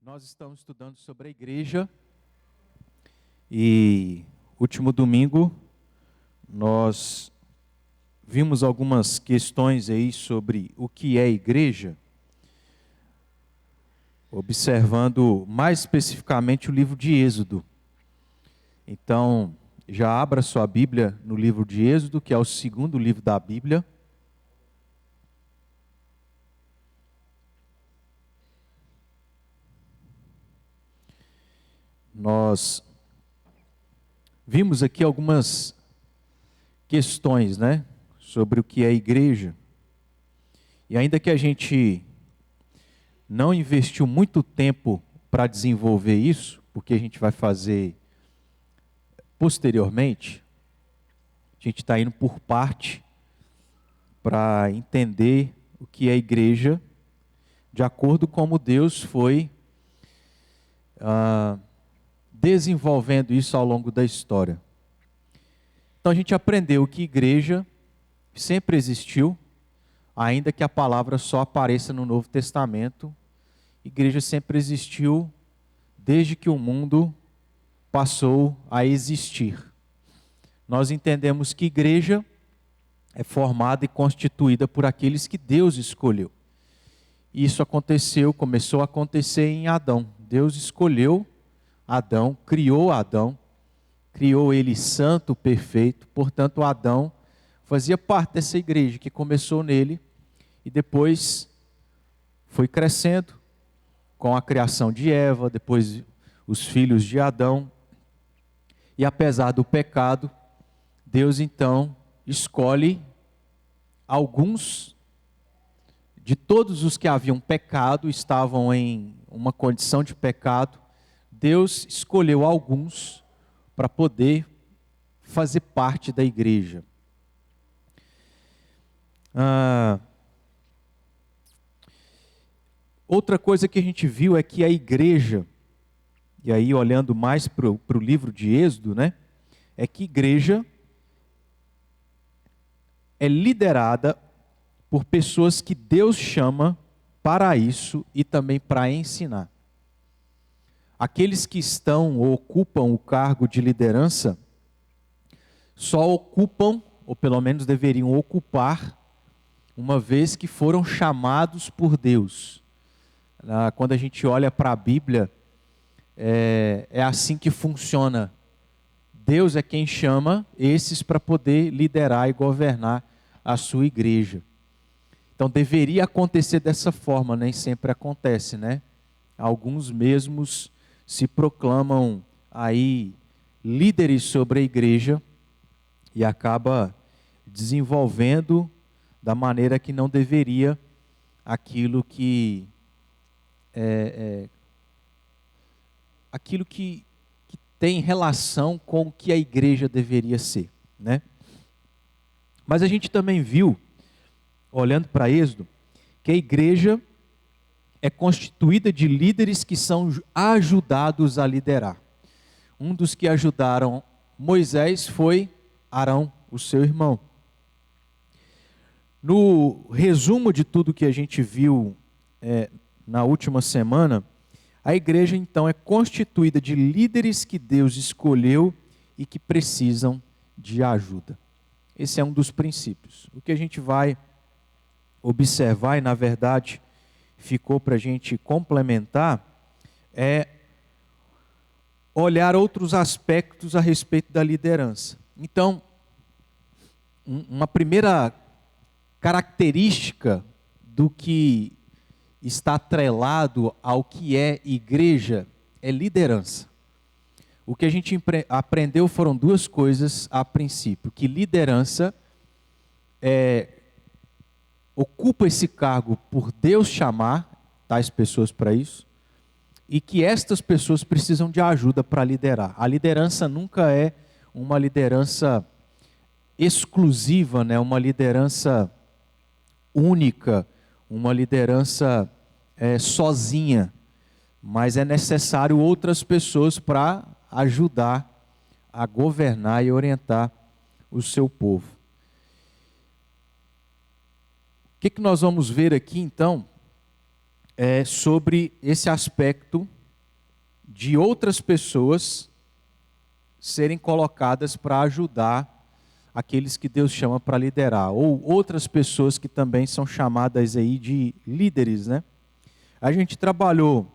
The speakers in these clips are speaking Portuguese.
Nós estamos estudando sobre a igreja e último domingo nós vimos algumas questões aí sobre o que é igreja, observando mais especificamente o livro de Êxodo. Então, já abra sua Bíblia no livro de Êxodo, que é o segundo livro da Bíblia. Nós vimos aqui algumas questões, sobre o que é igreja. E ainda que a gente não investiu muito tempo para desenvolver isso, porque a gente vai fazer posteriormente, a gente está indo por parte para entender o que é igreja, de acordo com como Deus foi desenvolvendo isso ao longo da história. Então a gente aprendeu que igreja sempre existiu, ainda que a palavra só apareça no Novo Testamento. Igreja sempre existiu desde que o mundo passou a existir. Nós entendemos que igreja é formada e constituída por aqueles que Deus escolheu. Isso começou a acontecer em Adão. Deus escolheu Adão, criou ele santo, perfeito. Portanto, Adão fazia parte dessa igreja que começou nele e depois foi crescendo com a criação de Eva, depois os filhos de Adão. E apesar do pecado, Deus então escolhe alguns de todos os que haviam pecado, estavam em uma condição de pecado. Deus escolheu alguns para poder fazer parte da igreja. Outra coisa que a gente viu é que a igreja, e aí olhando mais para o livro de Êxodo, é que igreja é liderada por pessoas que Deus chama para isso e também para ensinar. Aqueles que estão ou ocupam o cargo de liderança só ocupam, ou pelo menos deveriam ocupar, uma vez que foram chamados por Deus. Quando a gente olha para a Bíblia, é assim que funciona. Deus é quem chama esses para poder liderar e governar a sua igreja. Então deveria acontecer dessa forma, nem sempre acontece, Alguns mesmos se proclamam aí líderes sobre a igreja e acaba desenvolvendo da maneira que não deveria aquilo que tem relação com o que a igreja deveria ser, Mas a gente também viu, olhando para Êxodo, que a igreja é constituída de líderes que são ajudados a liderar. Um dos que ajudaram Moisés foi Arão, o seu irmão. No resumo de tudo que a gente viu na última semana, a igreja então é constituída de líderes que Deus escolheu e que precisam de ajuda. Esse é um dos princípios. O que a gente vai observar, e na verdade ficou para a gente complementar, é olhar outros aspectos a respeito da liderança. Então, uma primeira característica do que está atrelado ao que é igreja é liderança. O que a gente aprendeu foram duas coisas a princípio: que liderança ocupa esse cargo por Deus chamar tais pessoas para isso, e que estas pessoas precisam de ajuda para liderar. A liderança nunca é uma liderança exclusiva, uma liderança única, uma liderança sozinha, mas é necessário outras pessoas para ajudar a governar e orientar o seu povo. O que nós vamos ver aqui então sobre esse aspecto de outras pessoas serem colocadas para ajudar aqueles que Deus chama para liderar, ou outras pessoas que também são chamadas aí de líderes, né? A gente trabalhou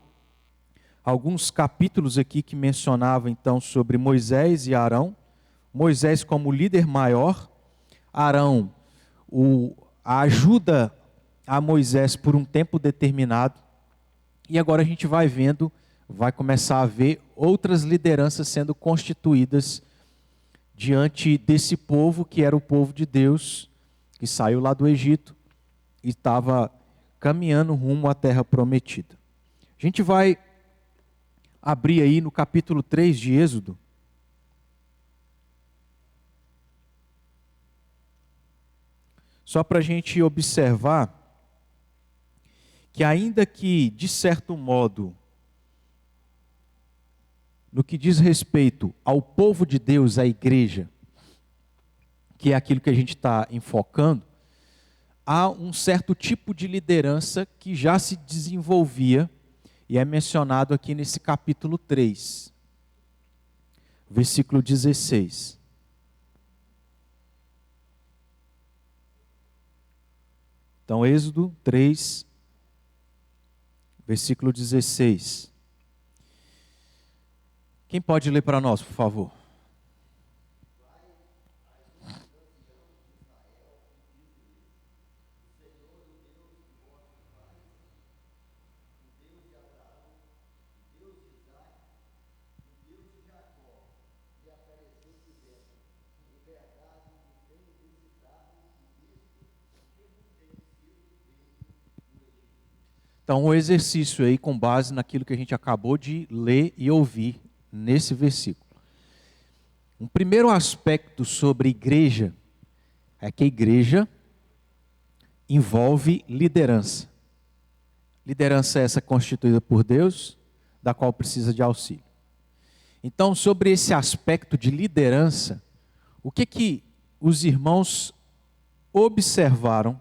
alguns capítulos aqui que mencionavam então sobre Moisés e Arão. Moisés como líder maior, Arão a ajuda a Moisés por um tempo determinado, e agora a gente vai começar a ver outras lideranças sendo constituídas diante desse povo que era o povo de Deus, que saiu lá do Egito e estava caminhando rumo à terra prometida. A gente vai abrir aí no capítulo 3 de Êxodo. Só para a gente observar que ainda que, de certo modo, no que diz respeito ao povo de Deus, à igreja, que é aquilo que a gente está enfocando, há um certo tipo de liderança que já se desenvolvia e é mencionado aqui nesse capítulo 3, versículo 16. Então, Êxodo 3, versículo 16. Quem pode ler para nós, por favor? Então, um exercício aí com base naquilo que a gente acabou de ler e ouvir nesse versículo. Um primeiro aspecto sobre igreja é que a igreja envolve liderança. Liderança essa constituída por Deus, da qual precisa de auxílio. Então, sobre esse aspecto de liderança, o que os irmãos observaram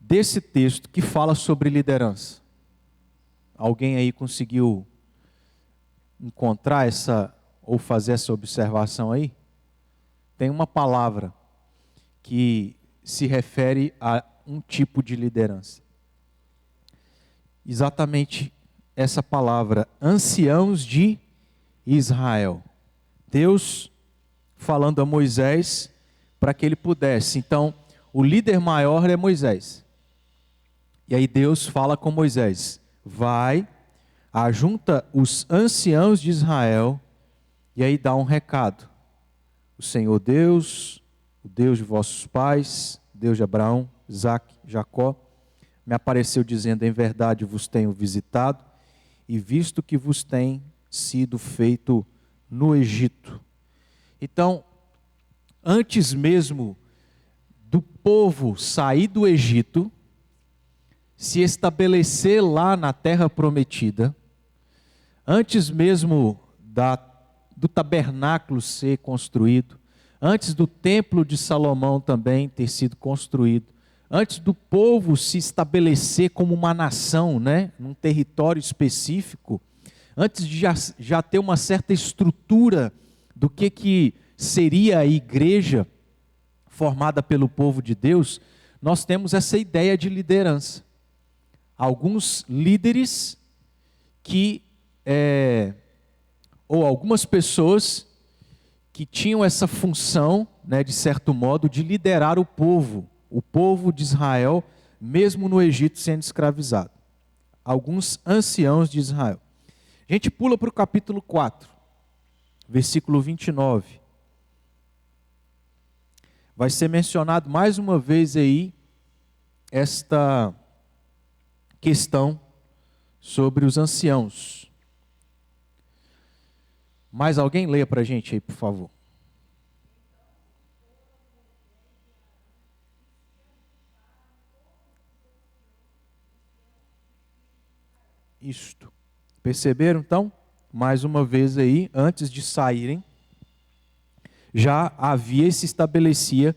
desse texto que fala sobre liderança? Alguém aí conseguiu encontrar ou fazer essa observação aí? Tem uma palavra que se refere a um tipo de liderança. Exatamente essa palavra, anciãos de Israel. Deus falando a Moisés para que ele pudesse. Então, o líder maior é Moisés. E aí Deus fala com Moisés: vai, ajunta os anciãos de Israel, e aí dá um recado. O Senhor Deus, o Deus de vossos pais, Deus de Abraão, Isaque, Jacó, me apareceu dizendo: em verdade vos tenho visitado, e visto que vos tem sido feito no Egito. Então, antes mesmo do povo sair do Egito, se estabelecer lá na terra prometida, antes mesmo do tabernáculo ser construído, antes do templo de Salomão também ter sido construído, antes do povo se estabelecer como uma nação, né, num território específico, antes de já ter uma certa estrutura do que seria a igreja formada pelo povo de Deus, nós temos essa ideia de liderança. Alguns líderes ou algumas pessoas que tinham essa função, né, de certo modo, de liderar o povo de Israel, mesmo no Egito sendo escravizado. Alguns anciãos de Israel. A gente pula para o capítulo 4, versículo 29. Vai ser mencionado mais uma vez aí esta questão sobre os anciãos. Mais alguém leia para a gente aí, por favor. Isto. Perceberam então? Mais uma vez aí, antes de saírem, já havia e se estabelecia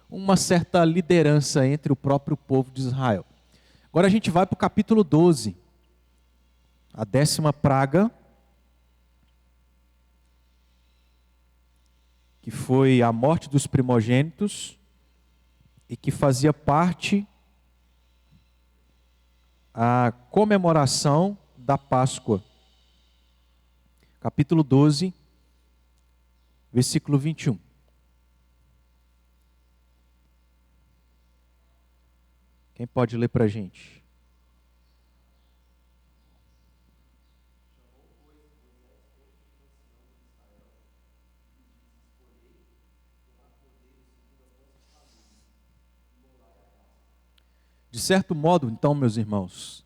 uma certa liderança entre o próprio povo de Israel. Agora a gente vai para o capítulo 12. A 10ª praga, que foi a morte dos primogênitos e que fazia parte a comemoração da Páscoa. Capítulo 12, versículo 21. Quem pode ler para a gente? De certo modo, então, meus irmãos,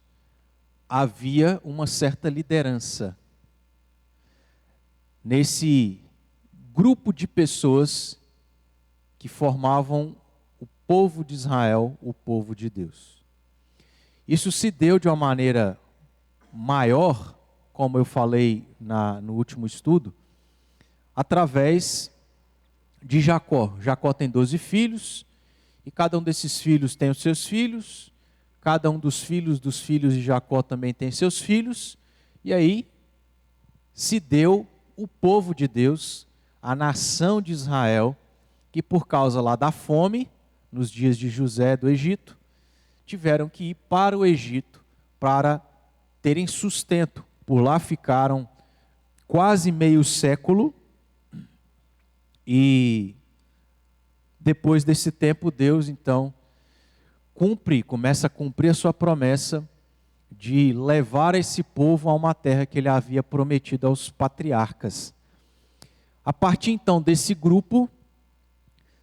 havia uma certa liderança nesse grupo de pessoas que formavam o povo de Israel, o povo de Deus. Isso se deu de uma maneira maior, como eu falei no último estudo, através de Jacó. Jacó tem 12 filhos, e cada um desses filhos tem os seus filhos, cada um dos filhos de Jacó também tem seus filhos, e aí se deu o povo de Deus, a nação de Israel, que por causa lá da fome, nos dias de José do Egito, tiveram que ir para o Egito para terem sustento. Por lá ficaram quase meio século, e depois desse tempo, Deus, então, começa a cumprir a sua promessa de levar esse povo a uma terra que ele havia prometido aos patriarcas. A partir, então, desse grupo,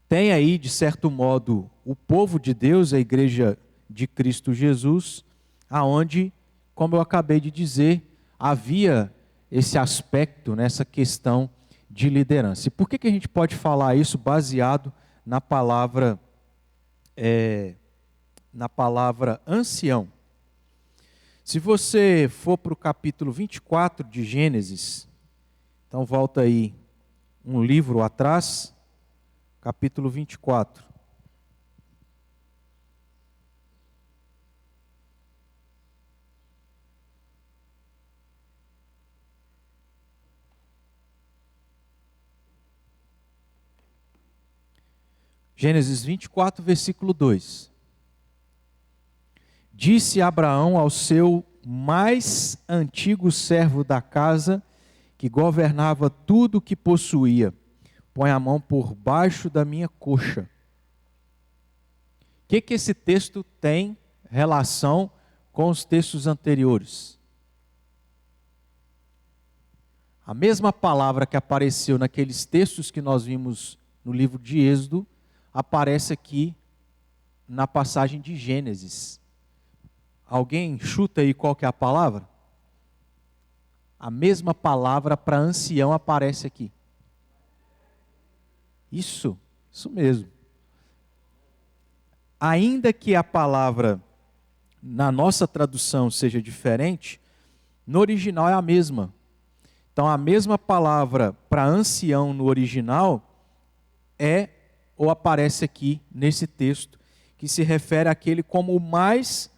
tem aí, de certo modo, o povo de Deus, a igreja de Cristo Jesus, aonde, como eu acabei de dizer, havia esse aspecto, nessa questão de liderança. E por que a gente pode falar isso baseado na palavra ancião? Se você for para o capítulo 24 de Gênesis, então volta aí um livro atrás, capítulo 24. Gênesis 24, versículo 2. Disse Abraão ao seu mais antigo servo da casa, que governava tudo o que possuía: põe a mão por baixo da minha coxa. O que esse texto tem relação com os textos anteriores? A mesma palavra que apareceu naqueles textos que nós vimos no livro de Êxodo, aparece aqui na passagem de Gênesis. Alguém chuta aí qual que é a palavra? A mesma palavra para ancião aparece aqui. Isso mesmo. Ainda que a palavra na nossa tradução seja diferente, no original é a mesma. Então a mesma palavra para ancião no original ou aparece aqui nesse texto, que se refere àquele como o mais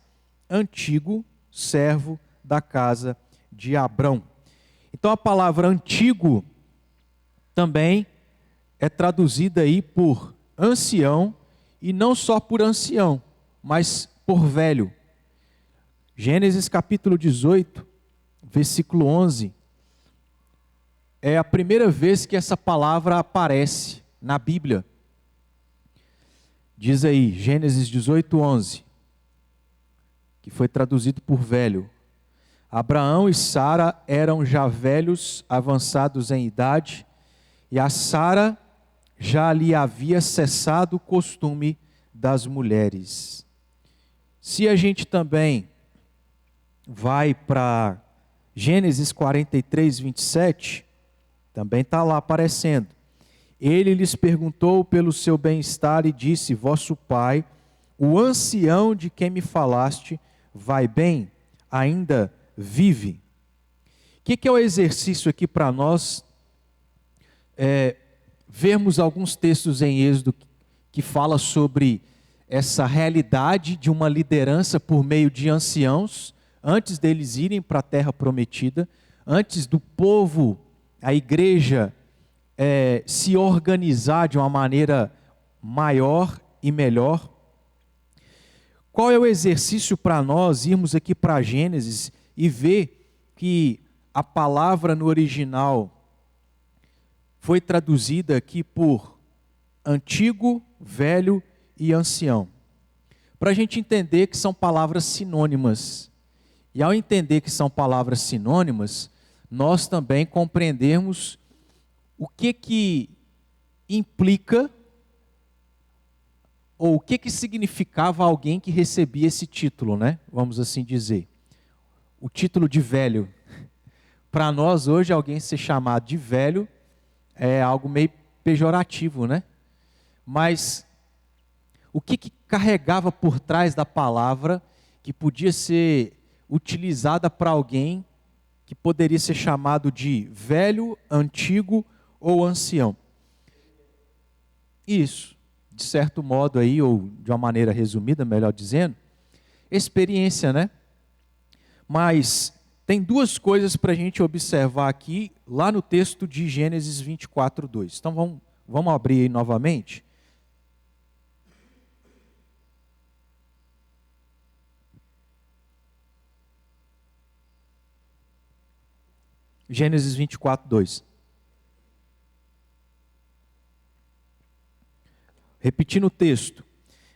antigo servo da casa de Abrão. Então a palavra antigo também é traduzida aí por ancião, e não só por ancião, mas por velho. Gênesis capítulo 18, versículo 11, é a primeira vez que essa palavra aparece na Bíblia. Diz aí, Gênesis 18, 11, que foi traduzido por velho. Abraão e Sara eram já velhos, avançados em idade, e a Sara já lhe havia cessado o costume das mulheres. Se a gente também vai para Gênesis 43, 27, também está lá aparecendo. Ele lhes perguntou pelo seu bem-estar e disse: vosso pai, o ancião de quem me falaste, vai bem? Ainda vive? O que é o exercício aqui para nós? Vermos alguns textos em Êxodo que fala sobre essa realidade de uma liderança por meio de anciãos, antes deles irem para a terra prometida, antes do povo, a igreja, se organizar de uma maneira maior e melhor. Qual é o exercício para nós irmos aqui para Gênesis e ver que a palavra no original foi traduzida aqui por antigo, velho e ancião? Para a gente entender que são palavras sinônimas. E ao entender que são palavras sinônimas, nós também compreendermos o que implica, ou o que significava alguém que recebia esse título, né? Vamos assim dizer. O título de velho. Para nós hoje, alguém ser chamado de velho é algo meio pejorativo, né? Mas o que carregava por trás da palavra que podia ser utilizada para alguém que poderia ser chamado de velho, antigo ou ancião? Isso, de certo modo aí, ou de uma maneira resumida, melhor dizendo, experiência, né? Mas tem duas coisas para a gente observar aqui, lá no texto de Gênesis 24, 2. Então vamos abrir aí novamente. Gênesis 24, 2. Repetindo o texto.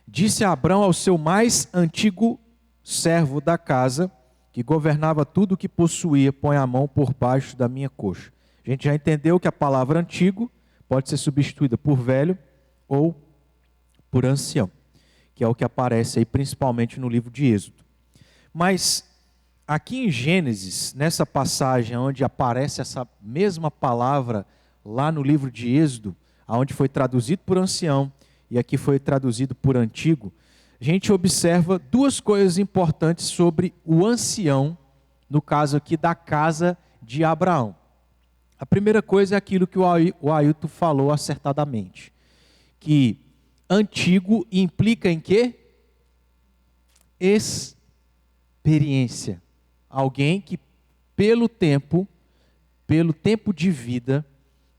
Disse Abrão ao seu mais antigo servo da casa, que governava tudo o que possuía, põe a mão por baixo da minha coxa. A gente já entendeu que a palavra antigo pode ser substituída por velho ou por ancião, que é o que aparece aí principalmente no livro de Êxodo. Mas aqui em Gênesis, nessa passagem onde aparece essa mesma palavra lá no livro de Êxodo, onde foi traduzido por ancião e aqui foi traduzido por antigo, a gente observa duas coisas importantes sobre o ancião, no caso aqui da casa de Abraão. A primeira coisa é aquilo que o Ailton falou acertadamente, que antigo implica em quê? Experiência. Alguém que pelo tempo de vida,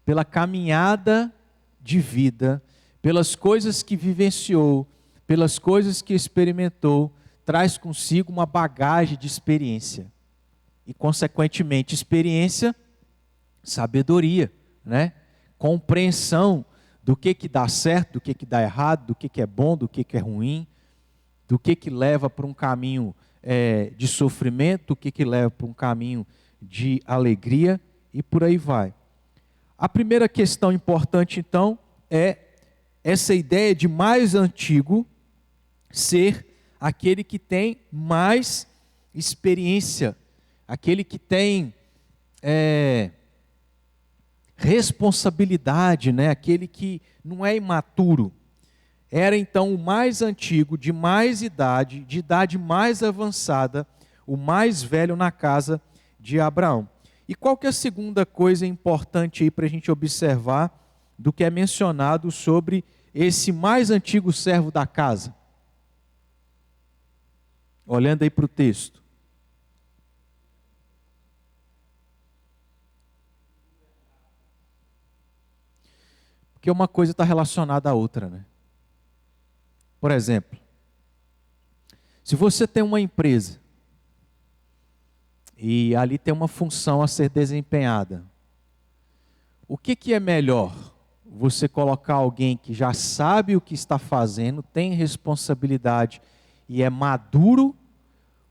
pela caminhada de vida, pelas coisas que vivenciou, pelas coisas que experimentou, traz consigo uma bagagem de experiência. E, consequentemente, experiência, sabedoria, né? Compreensão do que dá certo, do que dá errado, do que é bom, do que é ruim, do que leva para um caminho de sofrimento, o que leva para um caminho de alegria e por aí vai. A primeira questão importante, então, é essa ideia de mais antigo ser aquele que tem mais experiência, aquele que tem responsabilidade, né? Aquele que não é imaturo. Era então o mais antigo, de mais idade, de idade mais avançada, o mais velho na casa de Abraão. E qual que é a segunda coisa importante aí para a gente observar do que é mencionado sobre esse mais antigo servo da casa? Olhando aí para o texto. Porque uma coisa está relacionada à outra, né? Por exemplo, se você tem uma empresa e ali tem uma função a ser desempenhada, o que é melhor? Você colocar alguém que já sabe o que está fazendo, tem responsabilidade e é maduro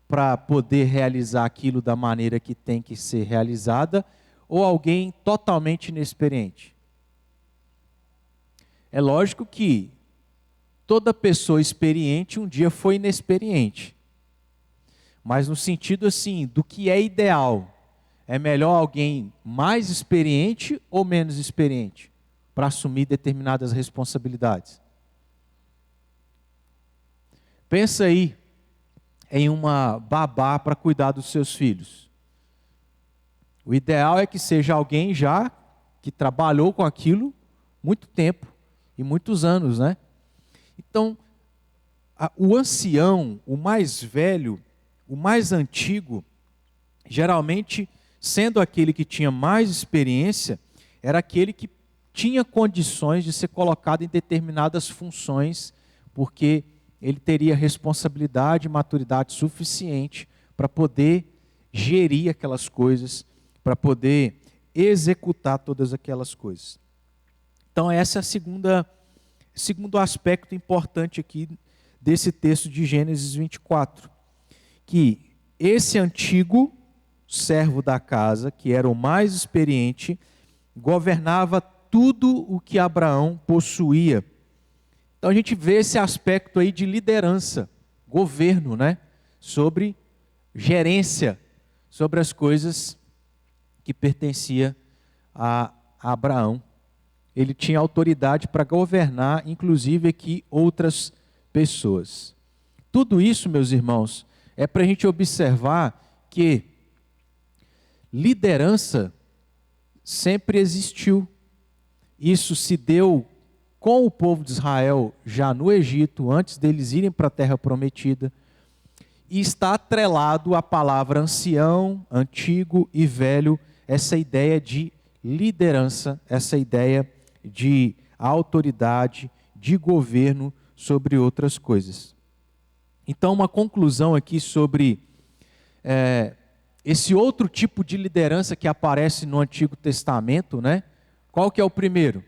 para poder realizar aquilo da maneira que tem que ser realizada, ou alguém totalmente inexperiente? É lógico que toda pessoa experiente um dia foi inexperiente. Mas no sentido assim, do que é ideal, é melhor alguém mais experiente ou menos experiente para assumir determinadas responsabilidades? Pensa aí em uma babá para cuidar dos seus filhos. O ideal é que seja alguém já que trabalhou com aquilo muito tempo e muitos anos, né? Então, o ancião, o mais velho, o mais antigo, geralmente, sendo aquele que tinha mais experiência, era aquele que tinha condições de ser colocado em determinadas funções, porque ele teria responsabilidade e maturidade suficiente para poder gerir aquelas coisas, para poder executar todas aquelas coisas. Então, esse é o segundo aspecto importante aqui desse texto de Gênesis 24, que esse antigo servo da casa, que era o mais experiente, governava tudo o que Abraão possuía. Então a gente vê esse aspecto aí de liderança, governo, né? Sobre gerência, sobre as coisas que pertencia a Abraão. Ele tinha autoridade para governar, inclusive aqui, outras pessoas. Tudo isso, meus irmãos, é para a gente observar que liderança sempre existiu. Isso se deu com o povo de Israel já no Egito, antes deles irem para a terra prometida, e está atrelado à palavra ancião, antigo e velho, essa ideia de liderança, essa ideia de autoridade, de governo sobre outras coisas. Então, uma conclusão aqui sobre esse outro tipo de liderança que aparece no Antigo Testamento, né? Qual que é o primeiro?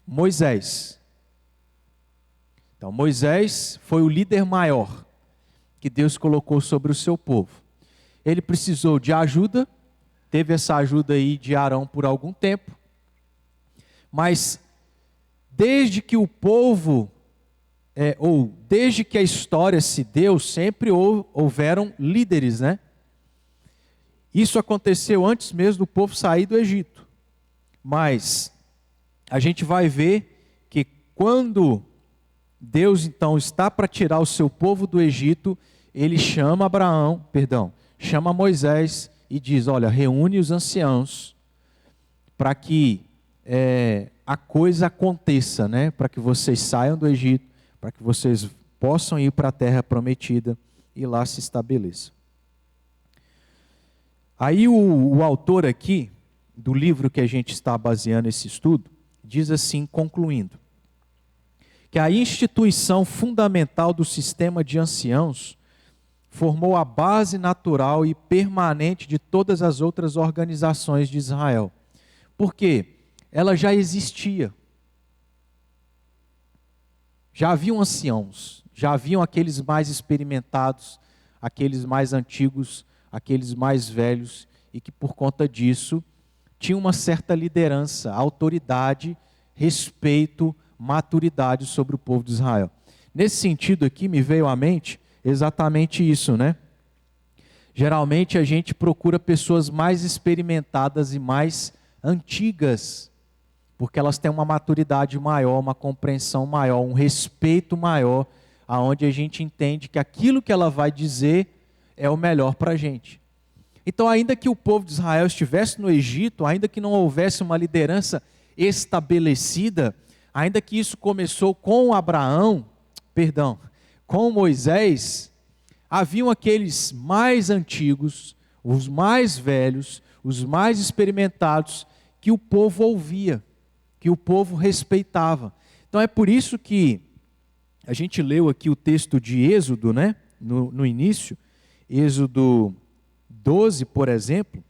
Moisés. Então, Moisés foi o líder maior que Deus colocou sobre o seu povo. Ele precisou de ajuda, teve essa ajuda aí de Arão por algum tempo, mas desde que o povo, desde que a história se deu, sempre houveram líderes, né? Isso aconteceu antes mesmo do povo sair do Egito. Mas a gente vai ver que quando Deus então está para tirar o seu povo do Egito, ele chama chama Moisés e diz: olha, reúne os anciãos para que a coisa aconteça, né? Para que vocês saiam do Egito, para que vocês possam ir para a terra prometida e lá se estabeleçam. Aí o autor aqui, do livro que a gente está baseando esse estudo, diz assim, concluindo, que a instituição fundamental do sistema de anciãos formou a base natural e permanente de todas as outras organizações de Israel. Por quê? Ela já existia. Já haviam anciãos, já haviam aqueles mais experimentados, aqueles mais antigos, aqueles mais velhos, e que por conta disso tinham uma certa liderança, autoridade, respeito, maturidade sobre o povo de Israel. Nesse sentido aqui me veio à mente exatamente isso, né? Geralmente a gente procura pessoas mais experimentadas e mais antigas, porque elas têm uma maturidade maior, uma compreensão maior, um respeito maior, aonde a gente entende que aquilo que ela vai dizer é o melhor para a gente. Então, ainda que o povo de Israel estivesse no Egito, ainda que não houvesse uma liderança estabelecida, ainda que isso começou com com Moisés, haviam aqueles mais antigos, os mais velhos, os mais experimentados, que o povo ouvia, que o povo respeitava. Então é por isso que a gente leu aqui o texto de Êxodo, né? No início, Êxodo 12, por exemplo,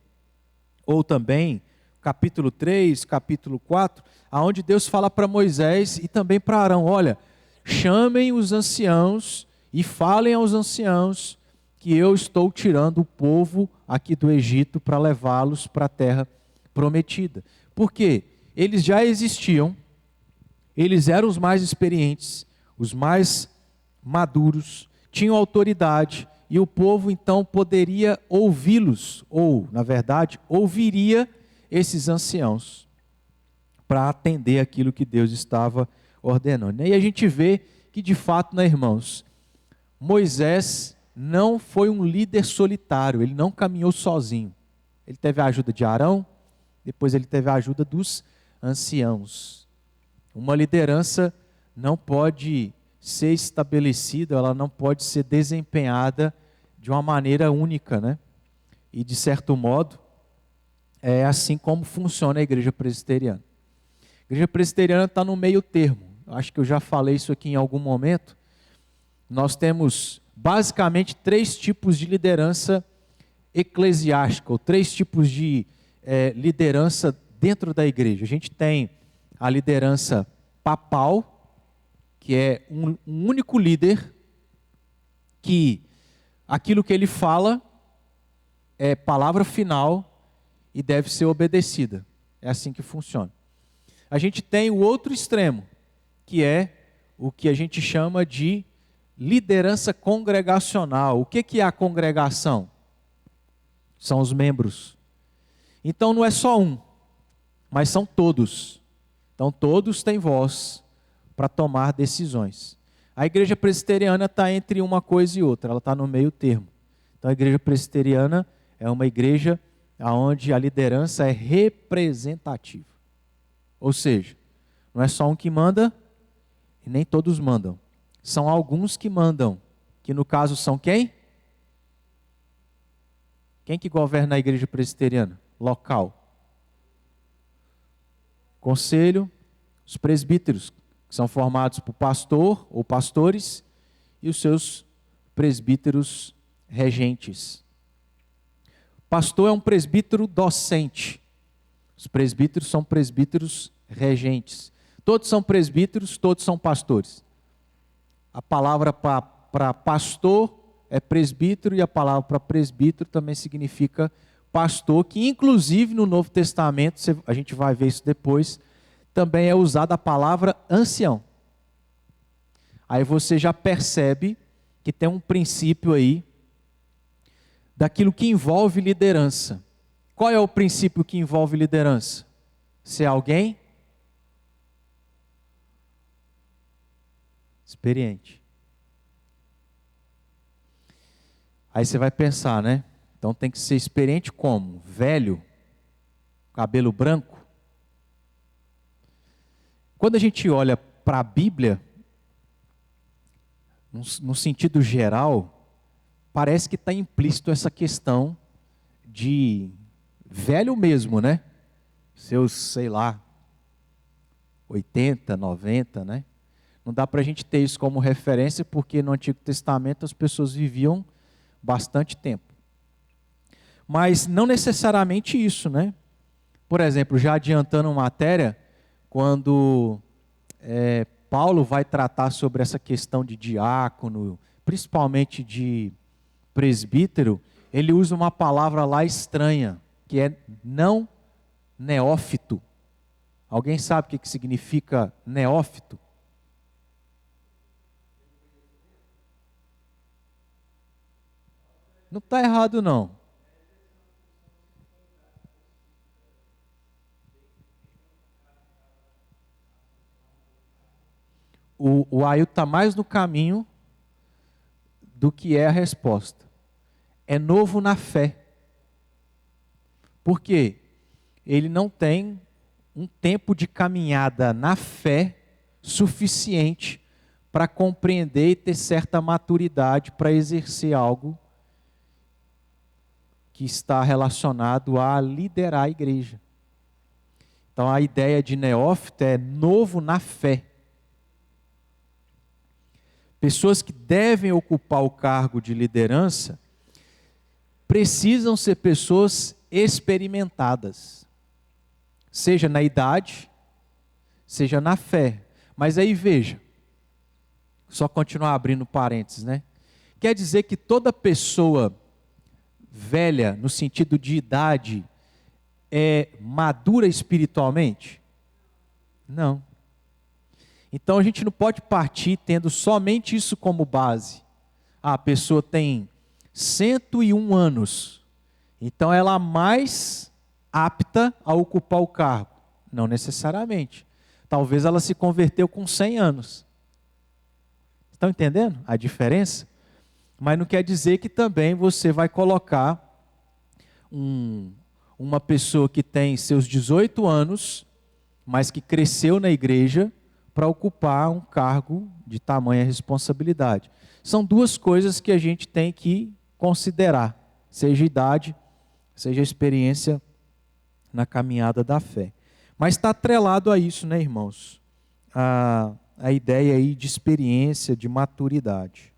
ou também capítulo 3, capítulo 4, aonde Deus fala para Moisés e também para Arão: olha, chamem os anciãos e falem aos anciãos que eu estou tirando o povo aqui do Egito para levá-los para a terra prometida. Por quê? Eles já existiam, eles eram os mais experientes, os mais maduros, tinham autoridade, e o povo então poderia ouvi-los, ou, na verdade, ouviria esses anciãos para atender aquilo que Deus estava ordenando. E a gente vê que, de fato, né, irmãos, Moisés não foi um líder solitário, ele não caminhou sozinho. Ele teve a ajuda de Arão, depois ele teve a ajuda dos anciãos. Uma liderança não pode ser estabelecida, ela não pode ser desempenhada de uma maneira única, né? E de certo modo, é assim como funciona a igreja presbiteriana. A igreja presbiteriana está no meio termo. Acho que eu já falei isso aqui em algum momento. Nós temos basicamente 3 tipos de liderança eclesiástica, ou 3 tipos de liderança dentro da igreja. A gente tem a liderança papal, que é um único líder, que aquilo que ele fala é palavra final e deve ser obedecida. É assim que funciona. A gente tem o outro extremo, que é o que a gente chama de liderança congregacional. O que é a congregação? São os membros. Então não é só um, mas são todos. Então todos têm voz para tomar decisões. A igreja presbiteriana está entre uma coisa e outra, ela está no meio termo. Então a igreja presbiteriana é uma igreja onde a liderança é representativa. Ou seja, não é só um que manda e nem todos mandam. São alguns que mandam, que no caso são quem? Quem que governa a igreja presbiteriana? Local. Conselho, os presbíteros, que são formados por pastor ou pastores, e os seus presbíteros regentes. Pastor é um presbítero docente. Os presbíteros são presbíteros regentes. Todos são presbíteros, todos são pastores. A palavra para pastor é presbítero e a palavra para presbítero também significa pastor, que inclusive no Novo Testamento, a gente vai ver isso depois, também é usada a palavra ancião. Aí você já percebe que tem um princípio aí daquilo que envolve liderança. Qual é o princípio que envolve liderança? Ser alguém experiente. Aí você vai pensar, né? Então tem que ser experiente como? Velho? Cabelo branco? Quando a gente olha para a Bíblia, no sentido geral, parece que está implícito essa questão de velho mesmo, né? Seus, sei lá, 80, 90, né? Não dá para a gente ter isso como referência, porque no Antigo Testamento as pessoas viviam bastante tempo. Mas não necessariamente isso, né? Por exemplo, já adiantando uma matéria, quando Paulo vai tratar sobre essa questão de diácono, principalmente de presbítero, ele usa uma palavra lá estranha, que é não neófito. Alguém sabe o que significa neófito? Não está errado, não. O Ailton está mais no caminho do que é a resposta. É novo na fé. Por quê? Ele não tem um tempo de caminhada na fé suficiente para compreender e ter certa maturidade para exercer algo que está relacionado a liderar a igreja. Então a ideia de neófito é novo na fé. Pessoas que devem ocupar o cargo de liderança precisam ser pessoas experimentadas, seja na idade, seja na fé. Mas aí veja, só continuar abrindo parênteses, né? Quer dizer que toda pessoa velha, no sentido de idade, é madura espiritualmente? Não. Então a gente não pode partir tendo somente isso como base. A pessoa tem 101 anos, então ela é mais apta a ocupar o cargo. Não necessariamente. Talvez ela se converteu com 100 anos. Estão entendendo a diferença? Mas não quer dizer que também você vai colocar uma pessoa que tem seus 18 anos, mas que cresceu na igreja, para ocupar um cargo de tamanha responsabilidade. São duas coisas que a gente tem que considerar, seja idade, seja experiência na caminhada da fé. Mas está atrelado a isso, né, irmãos? A ideia aí de experiência, de maturidade.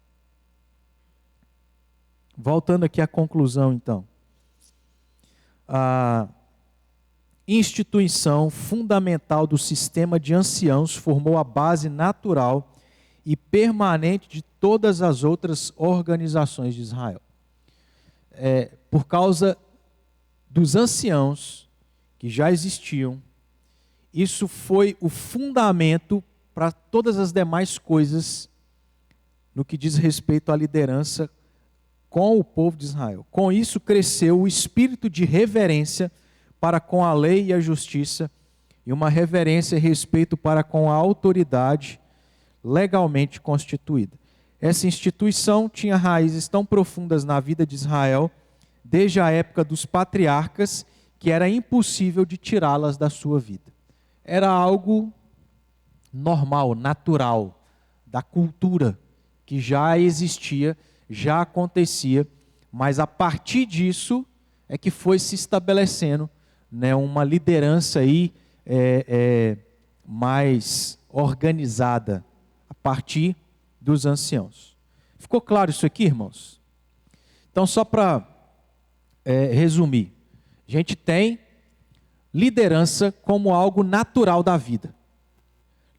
Voltando aqui à conclusão, então. A instituição fundamental do sistema de anciãos formou a base natural e permanente de todas as outras organizações de Israel. Por causa dos anciãos que já existiam, isso foi o fundamento para todas as demais coisas no que diz respeito à liderança com o povo de Israel. Com isso cresceu o espírito de reverência para com a lei e a justiça, e uma reverência e respeito para com a autoridade legalmente constituída. Essa instituição tinha raízes tão profundas na vida de Israel, desde a época dos patriarcas, que era impossível de tirá-las da sua vida. Era algo normal, natural, da cultura, que já existia, já acontecia, mas a partir disso é que foi se estabelecendo, né, uma liderança aí, mais organizada, a partir dos anciãos. Ficou claro isso aqui, irmãos? Então, só para resumir, a gente tem liderança como algo natural da vida.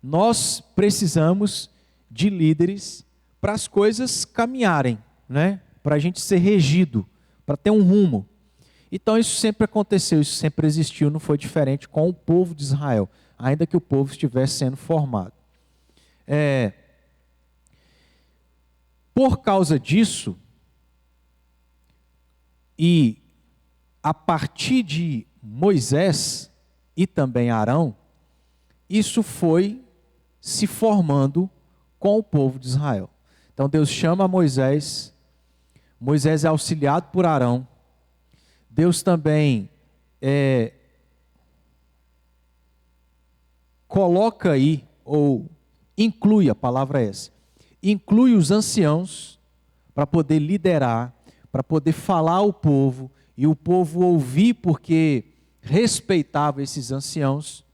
Nós precisamos de líderes para as coisas caminharem, né? Para a gente ser regido, para ter um rumo. Então isso sempre aconteceu, isso sempre existiu, não foi diferente com o povo de Israel, ainda que o povo estivesse sendo formado. Por causa disso, e a partir de Moisés e também Arão, isso foi se formando com o povo de Israel. Então Deus chama Moisés, Moisés é auxiliado por Arão, Deus também coloca aí, ou inclui, a palavra é essa, inclui os anciãos para poder liderar, para poder falar ao povo, e o povo ouvir porque respeitava esses anciãos,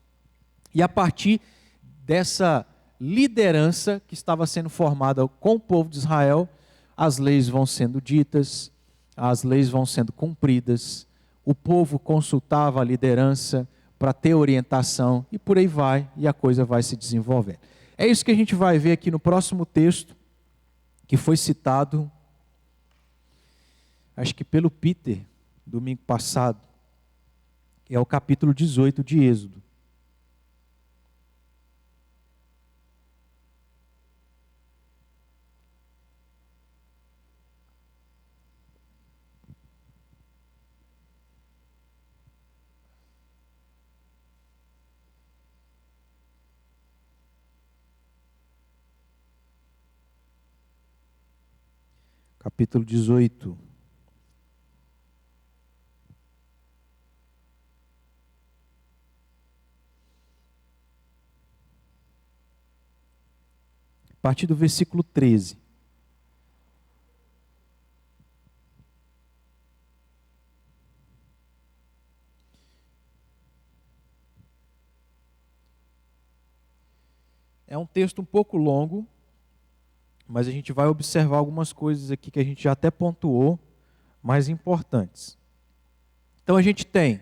e a partir dessa liderança que estava sendo formada com o povo de Israel, as leis vão sendo ditas, as leis vão sendo cumpridas, o povo consultava a liderança para ter orientação, e por aí vai, e a coisa vai se desenvolvendo. É isso que a gente vai ver aqui no próximo texto, que foi citado, acho que pelo Peter, domingo passado, que é o capítulo 18 de Êxodo. Capítulo 18. A partir do versículo 13. É um texto um pouco longo, mas a gente vai observar algumas coisas aqui que a gente já até pontuou, mais importantes. Então a gente tem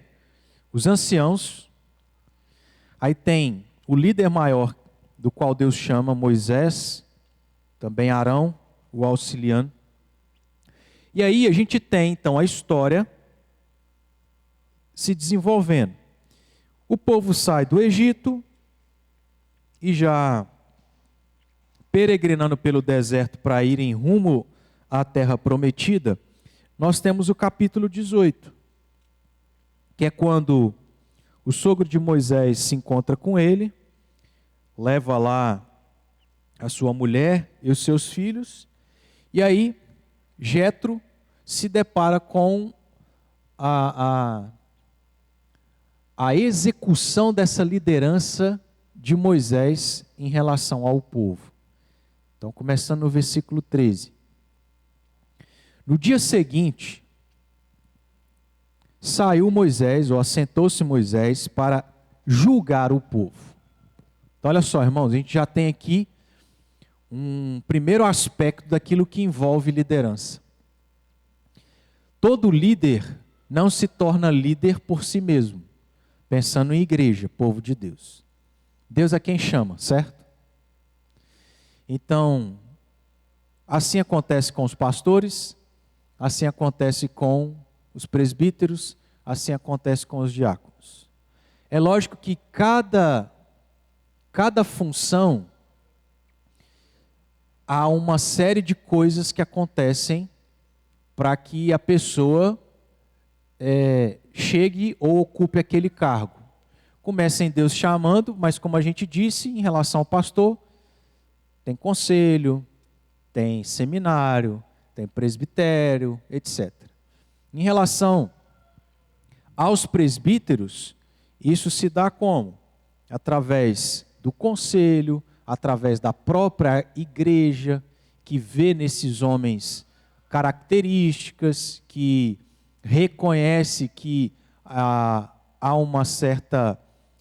os anciãos, aí tem o líder maior, do qual Deus chama Moisés, também Arão, o auxiliando. E aí a gente tem então a história se desenvolvendo. O povo sai do Egito e já peregrinando pelo deserto para irem rumo à terra prometida, nós temos o capítulo 18, que é quando o sogro de Moisés se encontra com ele, leva lá a sua mulher e os seus filhos, e aí Jetro se depara com a execução dessa liderança de Moisés em relação ao povo. Então, começando no versículo 13. No dia seguinte, saiu Moisés, ou assentou-se Moisés, para julgar o povo. Então, olha só, irmãos, a gente já tem aqui um primeiro aspecto daquilo que envolve liderança. Todo líder não se torna líder por si mesmo, pensando em igreja, povo de Deus. Deus é quem chama, certo? Então, assim acontece com os pastores, assim acontece com os presbíteros, assim acontece com os diáconos. É lógico que cada função, há uma série de coisas que acontecem para que a pessoa chegue ou ocupe aquele cargo. Começa em Deus chamando, mas como a gente disse, em relação ao pastor, tem conselho, tem seminário, tem presbitério, etc. Em relação aos presbíteros, isso se dá como? Através do conselho, através da própria igreja, que vê nesses homens características, que reconhece que há uma certa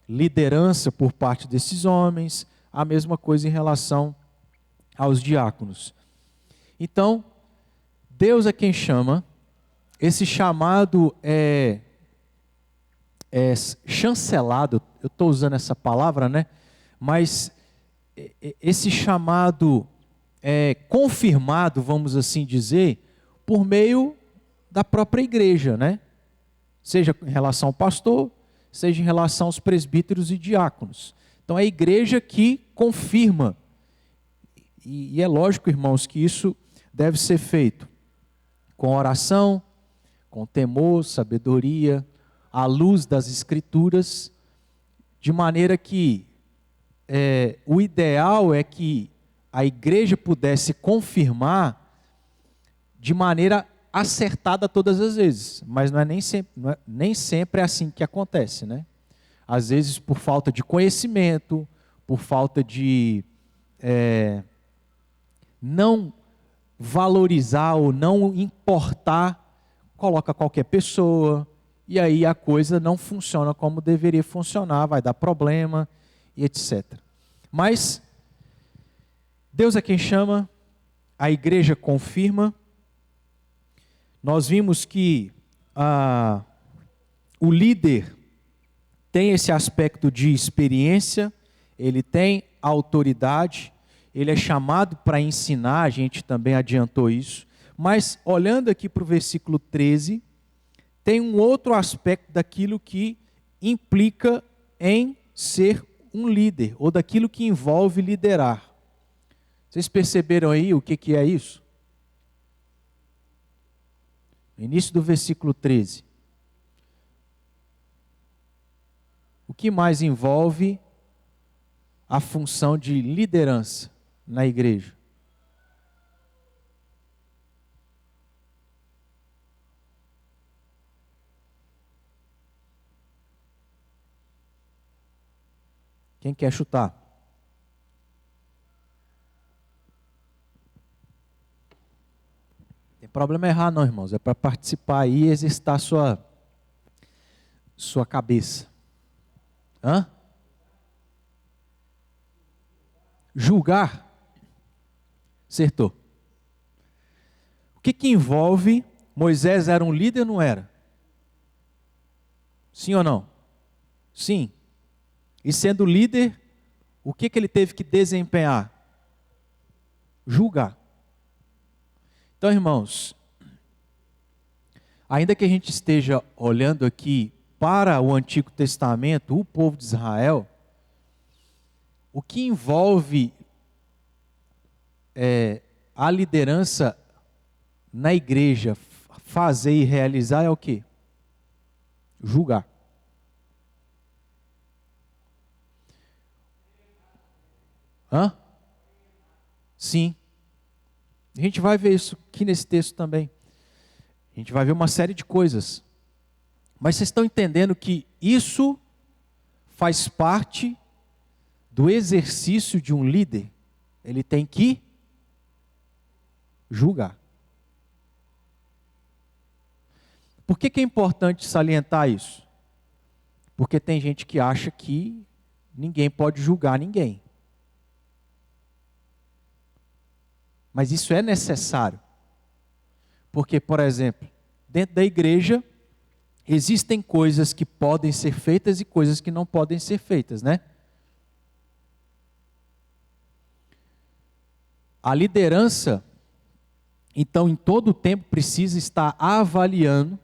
liderança por parte desses homens, a mesma coisa em relação aos diáconos. Então, Deus é quem chama, esse chamado é chancelado, eu estou usando essa palavra, né? Mas esse chamado é confirmado, vamos assim dizer, por meio da própria igreja, né? Seja em relação ao pastor, seja em relação aos presbíteros e diáconos. Então é a igreja que confirma. E é lógico, irmãos, que isso deve ser feito com oração, com temor, sabedoria, à luz das Escrituras, de maneira que o ideal é que a igreja pudesse confirmar de maneira acertada todas as vezes, mas nem sempre é assim que acontece, né? Às vezes por falta de conhecimento, por falta de não valorizar ou não importar, coloca qualquer pessoa, e aí a coisa não funciona como deveria funcionar, vai dar problema e etc. Mas Deus é quem chama, a igreja confirma. Nós vimos que o líder tem esse aspecto de experiência, ele tem autoridade, ele é chamado para ensinar, a gente também adiantou isso. Mas olhando aqui para o versículo 13, tem um outro aspecto daquilo que implica em ser um líder, ou daquilo que envolve liderar. Vocês perceberam aí o que é isso? No início do versículo 13. O que mais envolve a função de liderança na igreja? Quem quer chutar? Não tem problema errar não, irmãos. É para participar aí e exercitar sua cabeça. Hã? Julgar? Acertou. O que envolve? Moisés era um líder ou não era? Sim ou não? Sim. E sendo líder, o que ele teve que desempenhar? Julgar. Então, irmãos, ainda que a gente esteja olhando aqui para o Antigo Testamento, o povo de Israel, o que envolve a liderança na igreja fazer e realizar é o quê? Julgar. Hã? Sim. A gente vai ver isso aqui nesse texto também. A gente vai ver uma série de coisas. Mas vocês estão entendendo que isso faz parte do exercício de um líder, ele tem que julgar. Por que é importante salientar isso? Porque tem gente que acha que ninguém pode julgar ninguém. Mas isso é necessário. Porque, por exemplo, dentro da igreja, existem coisas que podem ser feitas e coisas que não podem ser feitas, né? A liderança, então, em todo o tempo, precisa estar avaliando,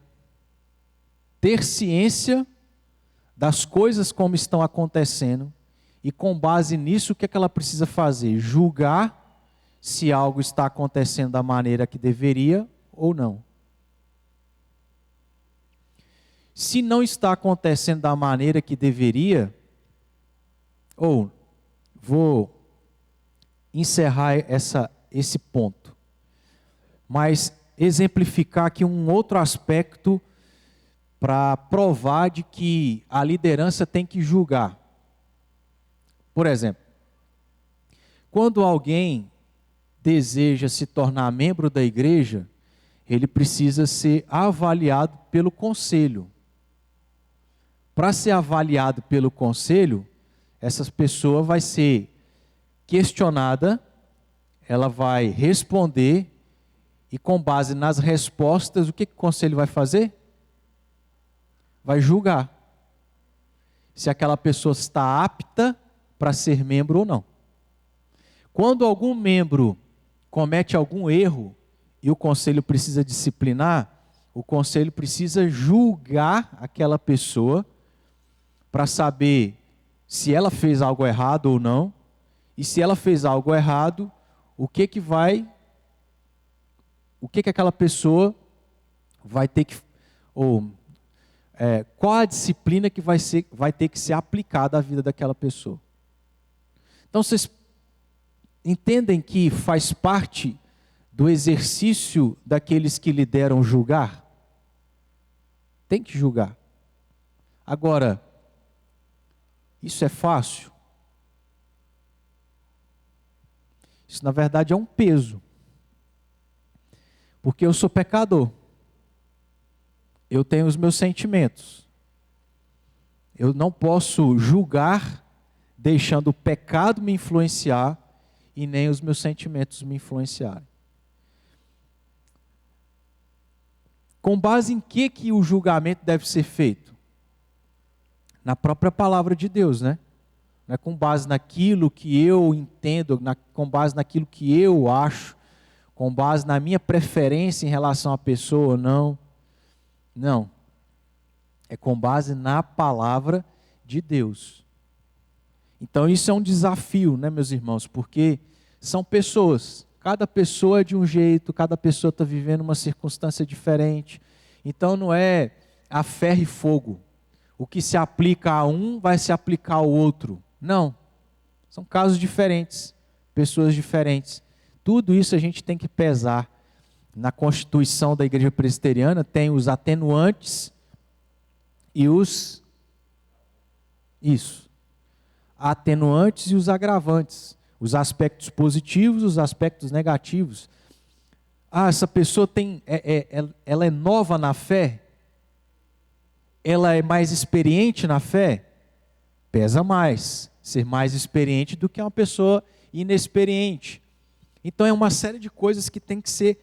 ter ciência das coisas como estão acontecendo, e com base nisso, o que é que ela precisa fazer? Julgar se algo está acontecendo da maneira que deveria ou não. Se não está acontecendo da maneira que deveria, ou vou encerrar esse ponto, mas exemplificar aqui um outro aspecto para provar de que a liderança tem que julgar. Por exemplo, quando alguém deseja se tornar membro da igreja, ele precisa ser avaliado pelo conselho. Para ser avaliado pelo conselho, essa pessoa vai ser questionada, ela vai responder, e com base nas respostas, o que o conselho vai fazer? Vai julgar se aquela pessoa está apta para ser membro ou não. Quando algum membro comete algum erro e o conselho precisa disciplinar, o conselho precisa julgar aquela pessoa para saber se ela fez algo errado ou não, e se ela fez algo errado, o que aquela pessoa vai ter que, qual a disciplina que vai ter que ser aplicada à vida daquela pessoa. Então vocês entendem que faz parte do exercício daqueles que lideram julgar? Tem que julgar. Agora, isso é fácil? Isso na verdade é um peso. Porque eu sou pecador. Eu tenho os meus sentimentos. Eu não posso julgar deixando o pecado me influenciar e nem os meus sentimentos me influenciarem. Com base em que o julgamento deve ser feito? Na própria palavra de Deus, né? Não é com base naquilo que eu entendo, com base naquilo que eu acho, com base na minha preferência em relação à pessoa, não. Não. É com base na palavra de Deus. Então isso é um desafio, né, meus irmãos? Porque são pessoas. Cada pessoa é de um jeito, cada pessoa está vivendo uma circunstância diferente. Então não é a ferro e fogo. O que se aplica a um vai se aplicar ao outro. Não. São casos diferentes, pessoas diferentes. Tudo isso a gente tem que pesar. Na Constituição da Igreja Presbiteriana tem os atenuantes e os... atenuantes e os agravantes. Os aspectos positivos, os aspectos negativos. Essa pessoa ela é nova na fé? Ela é mais experiente na fé? Pesa mais ser mais experiente do que uma pessoa inexperiente. Então é uma série de coisas que tem que ser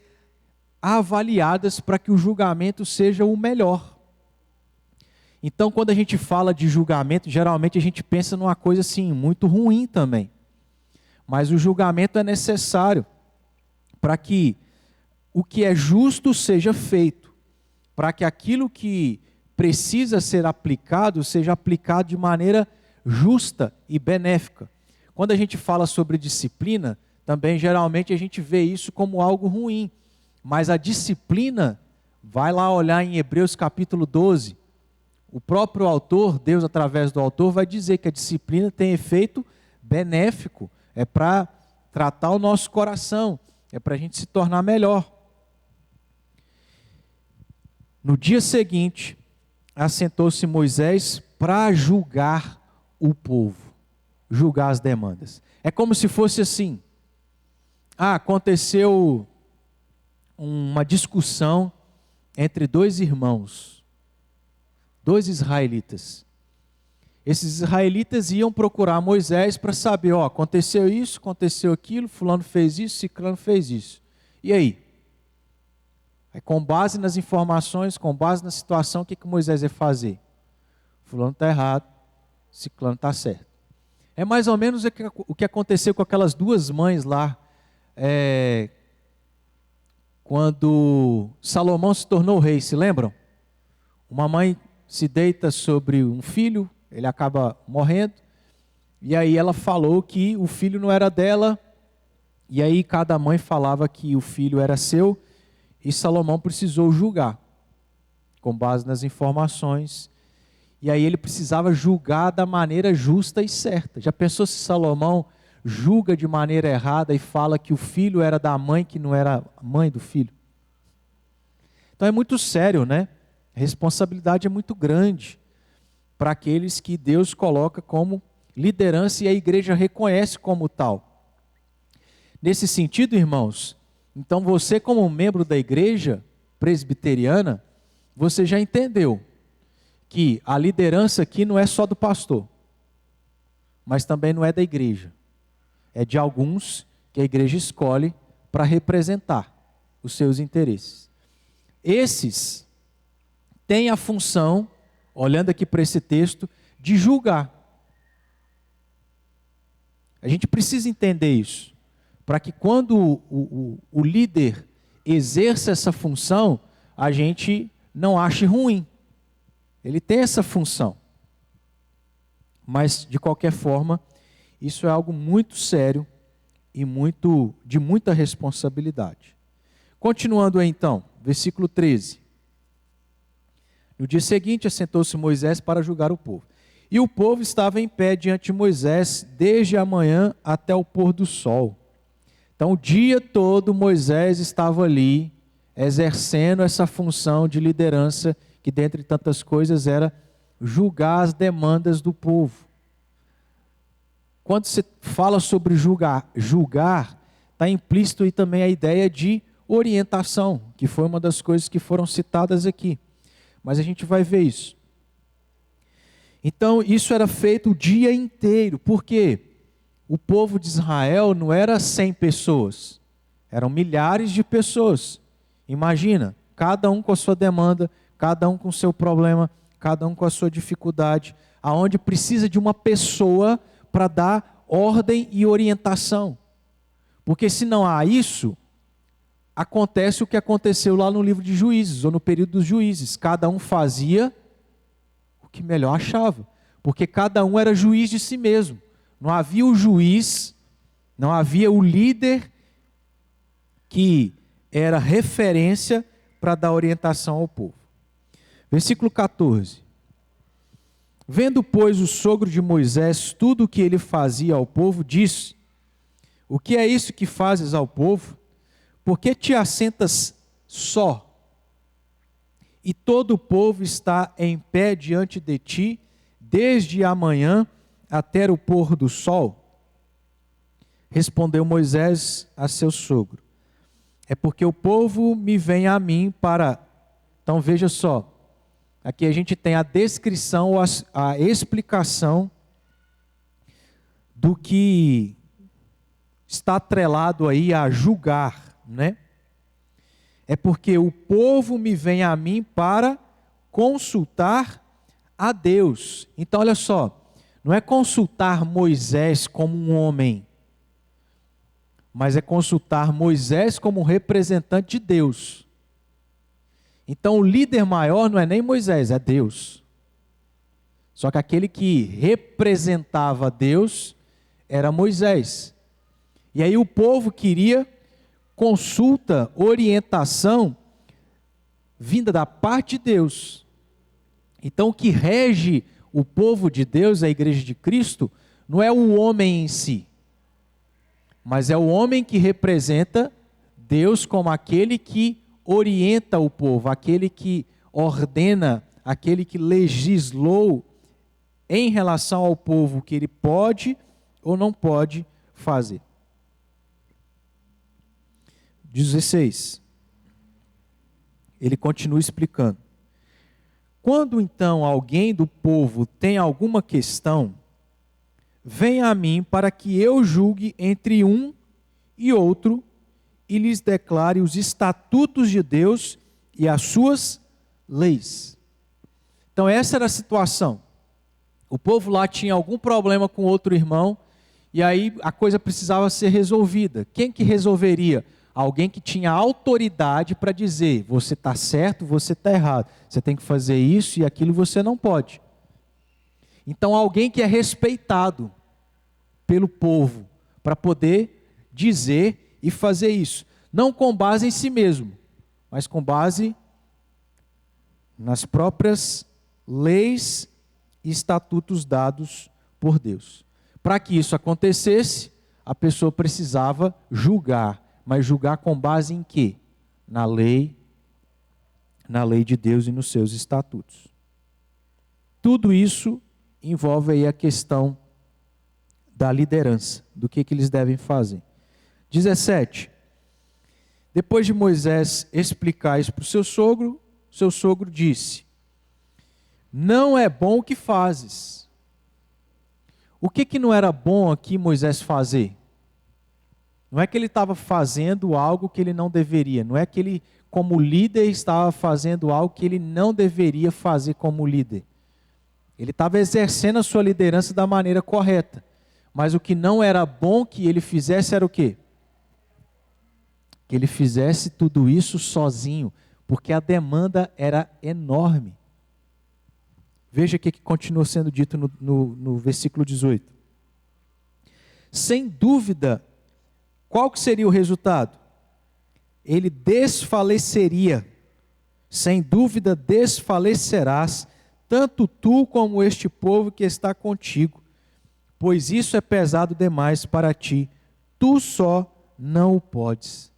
avaliadas para que o julgamento seja o melhor. Então quando a gente fala de julgamento, geralmente a gente pensa numa coisa assim, muito ruim também. Mas o julgamento é necessário para que o que é justo seja feito, para que aquilo que precisa ser aplicado, seja aplicado de maneira justa e benéfica. Quando a gente fala sobre disciplina, também geralmente a gente vê isso como algo ruim, mas a disciplina, vai lá olhar em Hebreus capítulo 12, o próprio autor, Deus através do autor, vai dizer que a disciplina tem efeito benéfico, é para tratar o nosso coração, é para a gente se tornar melhor. No dia seguinte, assentou-se Moisés para julgar o povo. julgar as demandas. É como se fosse assim: aconteceu uma discussão entre dois irmãos, dois israelitas. Esses israelitas iam procurar Moisés para saber, aconteceu isso, aconteceu aquilo, fulano fez isso, ciclano fez isso. E aí? Com base nas informações, com base na situação, o que Moisés ia fazer? Fulano está errado, ciclano está certo. É mais ou menos o que aconteceu com aquelas duas mães lá, quando Salomão se tornou rei, se lembram? Uma mãe se deita sobre um filho, ele acaba morrendo, e aí ela falou que o filho não era dela, e aí cada mãe falava que o filho era seu, e Salomão precisou julgar, com base nas informações, e aí ele precisava julgar da maneira justa e certa. Já pensou se Salomão julga de maneira errada e fala que o filho era da mãe que não era a mãe do filho? Então é muito sério, né? A responsabilidade é muito grande para aqueles que Deus coloca como liderança e a igreja reconhece como tal. Nesse sentido, irmãos, então você como membro da igreja presbiteriana, você já entendeu que a liderança aqui não é só do pastor, mas também não é da igreja. É de alguns que a igreja escolhe para representar os seus interesses. Esses têm a função, olhando aqui para esse texto, de julgar. A gente precisa entender isso, para que quando o líder exerça essa função, a gente não ache ruim. Ele tem essa função. Mas, de qualquer forma, isso é algo muito sério e de muita responsabilidade. Continuando aí, então, versículo 13. No dia seguinte, assentou-se Moisés para julgar o povo. E o povo estava em pé diante de Moisés, desde a manhã até o pôr do sol. Então, o dia todo Moisés estava ali, exercendo essa função de liderança, que dentre tantas coisas era julgar as demandas do povo. Quando se fala sobre julgar está implícito aí também a ideia de orientação, que foi uma das coisas que foram citadas aqui. Mas a gente vai ver isso. Então, isso era feito o dia inteiro. Por quê? O povo de Israel não era 100 pessoas. Eram milhares de pessoas. Imagina, cada um com a sua demanda, cada um com o seu problema, cada um com a sua dificuldade, aonde precisa de uma pessoa para dar ordem e orientação. Porque se não há isso, acontece o que aconteceu lá no livro de Juízes, ou no período dos Juízes. Cada um fazia o que melhor achava, porque cada um era juiz de si mesmo. Não havia o juiz, não havia o líder que era referência para dar orientação ao povo. Versículo 14. Vendo, pois, o sogro de Moisés tudo o que ele fazia ao povo, disse: o que é isso que fazes ao povo? Por que te assentas só? E todo o povo está em pé diante de ti, desde a manhã até o pôr do sol? Respondeu Moisés a seu sogro: é porque o povo me vem a mim para... Então veja só, aqui a gente tem a descrição, a explicação do que está atrelado aí a julgar, né? É porque o povo me vem a mim para consultar a Deus. Então olha só, não é consultar Moisés como um homem, mas é consultar Moisés como um representante de Deus. Então o líder maior não é nem Moisés, é Deus. Só que aquele que representava Deus era Moisés. E aí o povo queria consulta, orientação, vinda da parte de Deus. Então o que rege o povo de Deus, a igreja de Cristo, não é o homem em si, mas é o homem que representa Deus como aquele que orienta o povo, aquele que ordena, aquele que legislou em relação ao povo o que ele pode ou não pode fazer. 16. Ele continua explicando. Quando então alguém do povo tem alguma questão, venha a mim para que eu julgue entre um e outro e lhes declare os estatutos de Deus e as suas leis. Então essa era a situação. O povo lá tinha algum problema com outro irmão e aí a coisa precisava ser resolvida. Quem que resolveria? Alguém que tinha autoridade para dizer, você está certo, você está errado. Você tem que fazer isso e aquilo você não pode. Então alguém que é respeitado pelo povo para poder dizer e fazer isso. Não com base em si mesmo, mas com base nas próprias leis e estatutos dados por Deus. Para que isso acontecesse, a pessoa precisava julgar. Mas julgar com base em quê? Na lei de Deus e nos seus estatutos. Tudo isso envolve aí a questão da liderança, do que eles devem fazer. 17. Depois de Moisés explicar isso para o seu sogro disse, não é bom o que fazes. O que não era bom aqui Moisés fazer? Não é que ele estava fazendo algo que ele não deveria. Não é que ele, como líder, estava fazendo algo que ele não deveria fazer como líder. Ele estava exercendo a sua liderança da maneira correta. Mas o que não era bom que ele fizesse era o quê? Que ele fizesse tudo isso sozinho. Porque a demanda era enorme. Veja o que continua sendo dito no versículo 18. Sem dúvida, qual que seria o resultado? Ele desfaleceria. Sem dúvida desfalecerás, tanto tu como este povo que está contigo, pois isso é pesado demais para ti, tu só não o podes.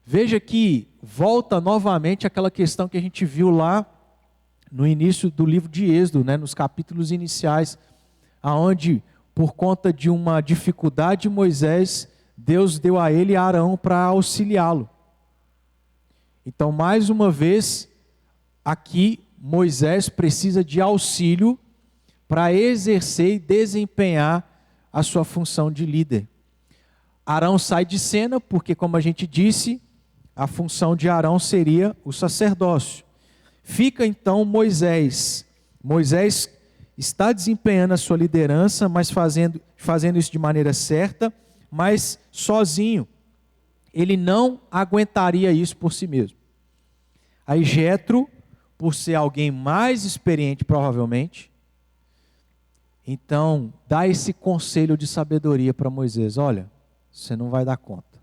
Veja que volta novamente aquela questão que a gente viu lá no início do livro de Êxodo, nos capítulos iniciais, aonde por conta de uma dificuldade de Moisés, Deus deu a ele Arão para auxiliá-lo. Então, mais uma vez, aqui Moisés precisa de auxílio para exercer e desempenhar a sua função de líder. Arão sai de cena porque, como a gente disse, a função de Arão seria o sacerdócio. Fica então Moisés. Moisés está desempenhando a sua liderança, mas fazendo isso de maneira certa, mas sozinho. Ele não aguentaria isso por si mesmo. Aí Jetro, por ser alguém mais experiente provavelmente, então dá esse conselho de sabedoria para Moisés. Olha, você não vai dar conta.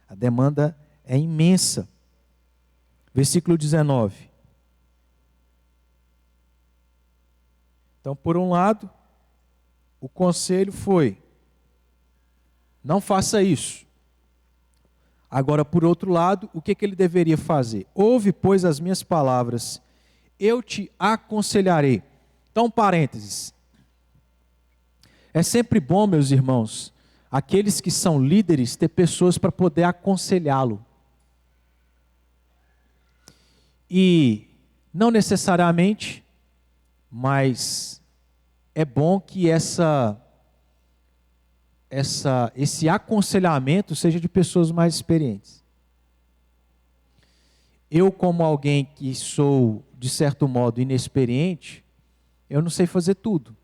A demanda é imensa. Versículo 19. Então, por um lado, o conselho foi, não faça isso. Agora, por outro lado, o que ele deveria fazer? Ouve, pois, as minhas palavras, eu te aconselharei. Então, parênteses. É sempre bom, meus irmãos, aqueles que são líderes, ter pessoas para poder aconselhá-lo. E, não necessariamente, mas é bom que esse aconselhamento seja de pessoas mais experientes. Eu, como alguém que sou, de certo modo, inexperiente, eu não sei fazer tudo.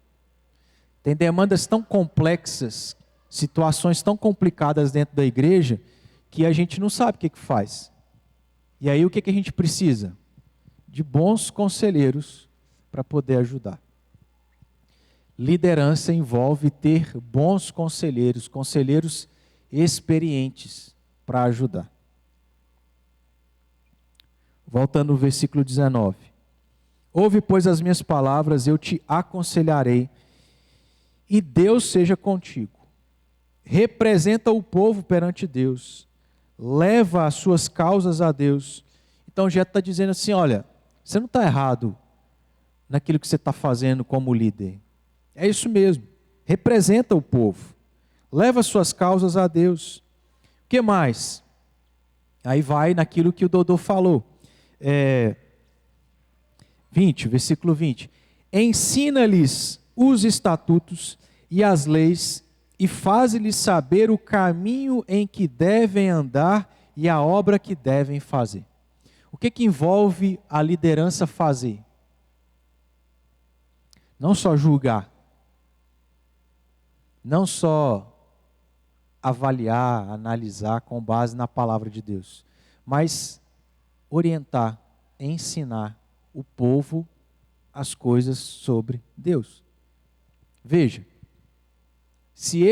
Tem demandas tão complexas, situações tão complicadas dentro da igreja, que a gente não sabe o que faz. E aí o que a gente precisa? De bons conselheiros para poder ajudar. Liderança envolve ter bons conselheiros, conselheiros experientes para ajudar. Voltando no versículo 19. Ouve, pois, as minhas palavras, eu te aconselharei, e Deus seja contigo. Representa o povo perante Deus, leva as suas causas a Deus. Então, já está dizendo assim, olha, você não está errado naquilo que você está fazendo como líder. É isso mesmo. representa o povo, leva suas causas a Deus. O que mais? Aí vai naquilo que o Dodô falou. 20, versículo 20. Ensina-lhes os estatutos e as leis e faz-lhes saber o caminho em que devem andar e a obra que devem fazer. O que envolve a liderança fazer? Não só julgar, não só avaliar, analisar com base na palavra de Deus, mas orientar, ensinar o povo as coisas sobre Deus. Veja, se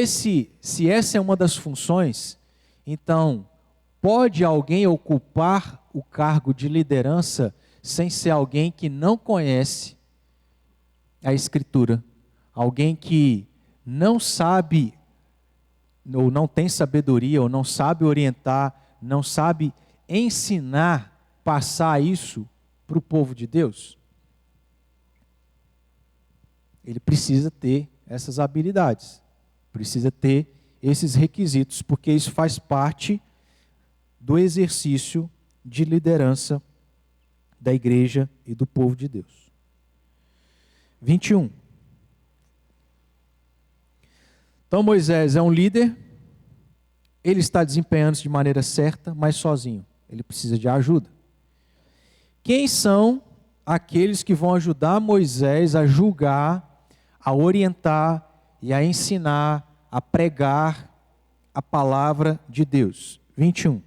essa é uma das funções, então pode alguém ocupar o cargo de liderança sem ser alguém que não conhece a Escritura, alguém que não sabe, ou não tem sabedoria, ou não sabe orientar, não sabe ensinar, passar isso para o povo de Deus? Ele precisa ter essas habilidades, precisa ter esses requisitos, porque isso faz parte do exercício de liderança da igreja e do povo de Deus. 21. Então Moisés é um líder, ele está desempenhando-se de maneira certa, mas sozinho, ele precisa de ajuda. Quem são aqueles que vão ajudar Moisés a julgar, a orientar e a ensinar, a pregar a palavra de Deus? 21.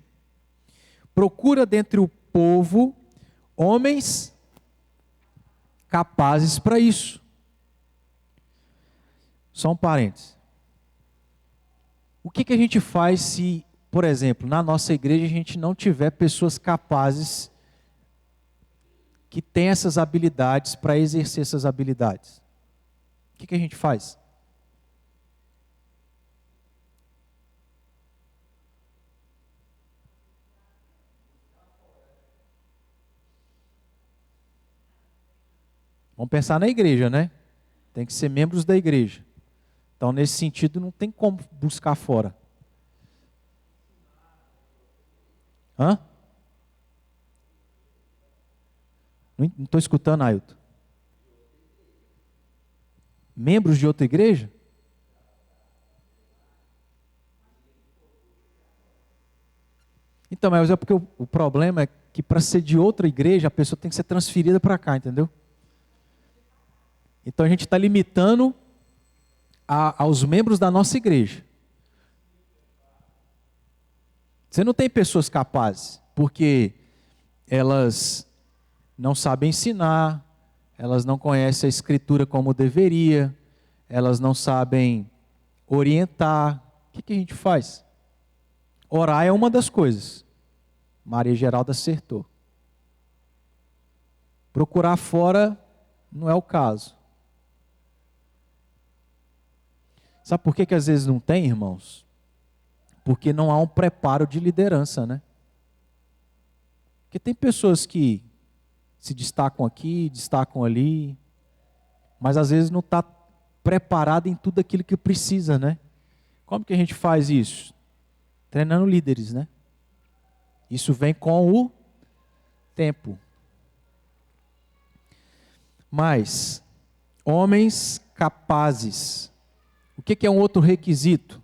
Procura dentre o povo homens capazes para isso. Só um parênteses. O que a gente faz se, por exemplo, na nossa igreja a gente não tiver pessoas capazes que têm essas habilidades para exercer essas habilidades? O que a gente faz? Vamos pensar na igreja, né? Tem que ser membros da igreja. Então, nesse sentido, não tem como buscar fora. Hã? Não estou escutando, Ailton. Membros de outra igreja? Então, mas é porque o problema é que para ser de outra igreja, a pessoa tem que ser transferida para cá, entendeu? Então a gente está limitando aos membros da nossa igreja. Você não tem pessoas capazes, porque elas não sabem ensinar, elas não conhecem a Escritura como deveria, elas não sabem orientar. O que a gente faz? Orar é uma das coisas. Maria Geralda acertou. Procurar fora não é o caso. Sabe por que às vezes não tem, irmãos? Porque não há um preparo de liderança, né? Porque tem pessoas que se destacam aqui, destacam ali, mas às vezes não está preparado em tudo aquilo que precisa, né? Como que a gente faz isso? Treinando líderes, né? Isso vem com o tempo. Mas, homens capazes. O que é um outro requisito?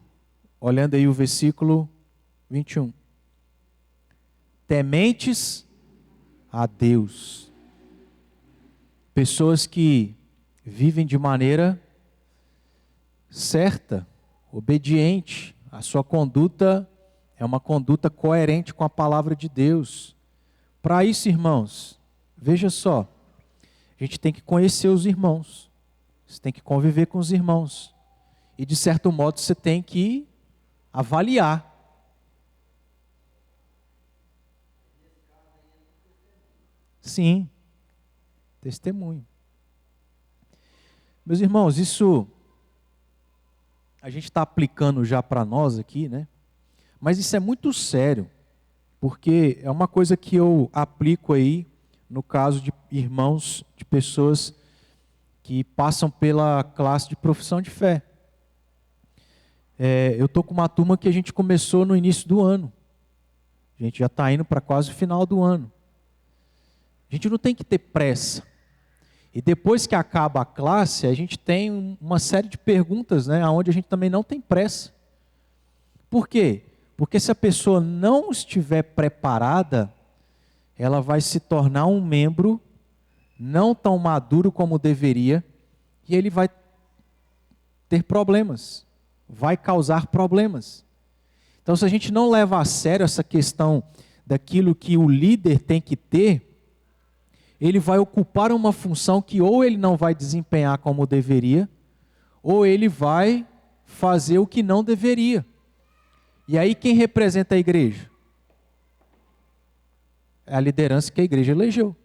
Olhando aí o versículo 21. Tementes a Deus. Pessoas que vivem de maneira certa, obediente. A sua conduta é uma conduta coerente com a palavra de Deus. Para isso, irmãos, veja só, a gente tem que conhecer os irmãos. Você tem que conviver com os irmãos. E de certo modo você tem que avaliar. Sim, testemunho. Meus irmãos, isso a gente está aplicando já para nós aqui, né? Mas isso é muito sério, porque é uma coisa que eu aplico aí no caso de irmãos, de pessoas que passam pela classe de profissão de fé. Eu estou com uma turma que a gente começou no início do ano. A gente já está indo para quase o final do ano. A gente não tem que ter pressa. E depois que acaba a classe, a gente tem uma série de perguntas, né, onde a gente também não tem pressa. Por quê? Porque se a pessoa não estiver preparada, ela vai se tornar um membro não tão maduro como deveria, e ele vai ter problemas, vai causar problemas. Então, se a gente não leva a sério essa questão daquilo que o líder tem que ter, ele vai ocupar uma função que ou ele não vai desempenhar como deveria, ou ele vai fazer o que não deveria. E aí quem representa a igreja? É a liderança que a igreja elegeu.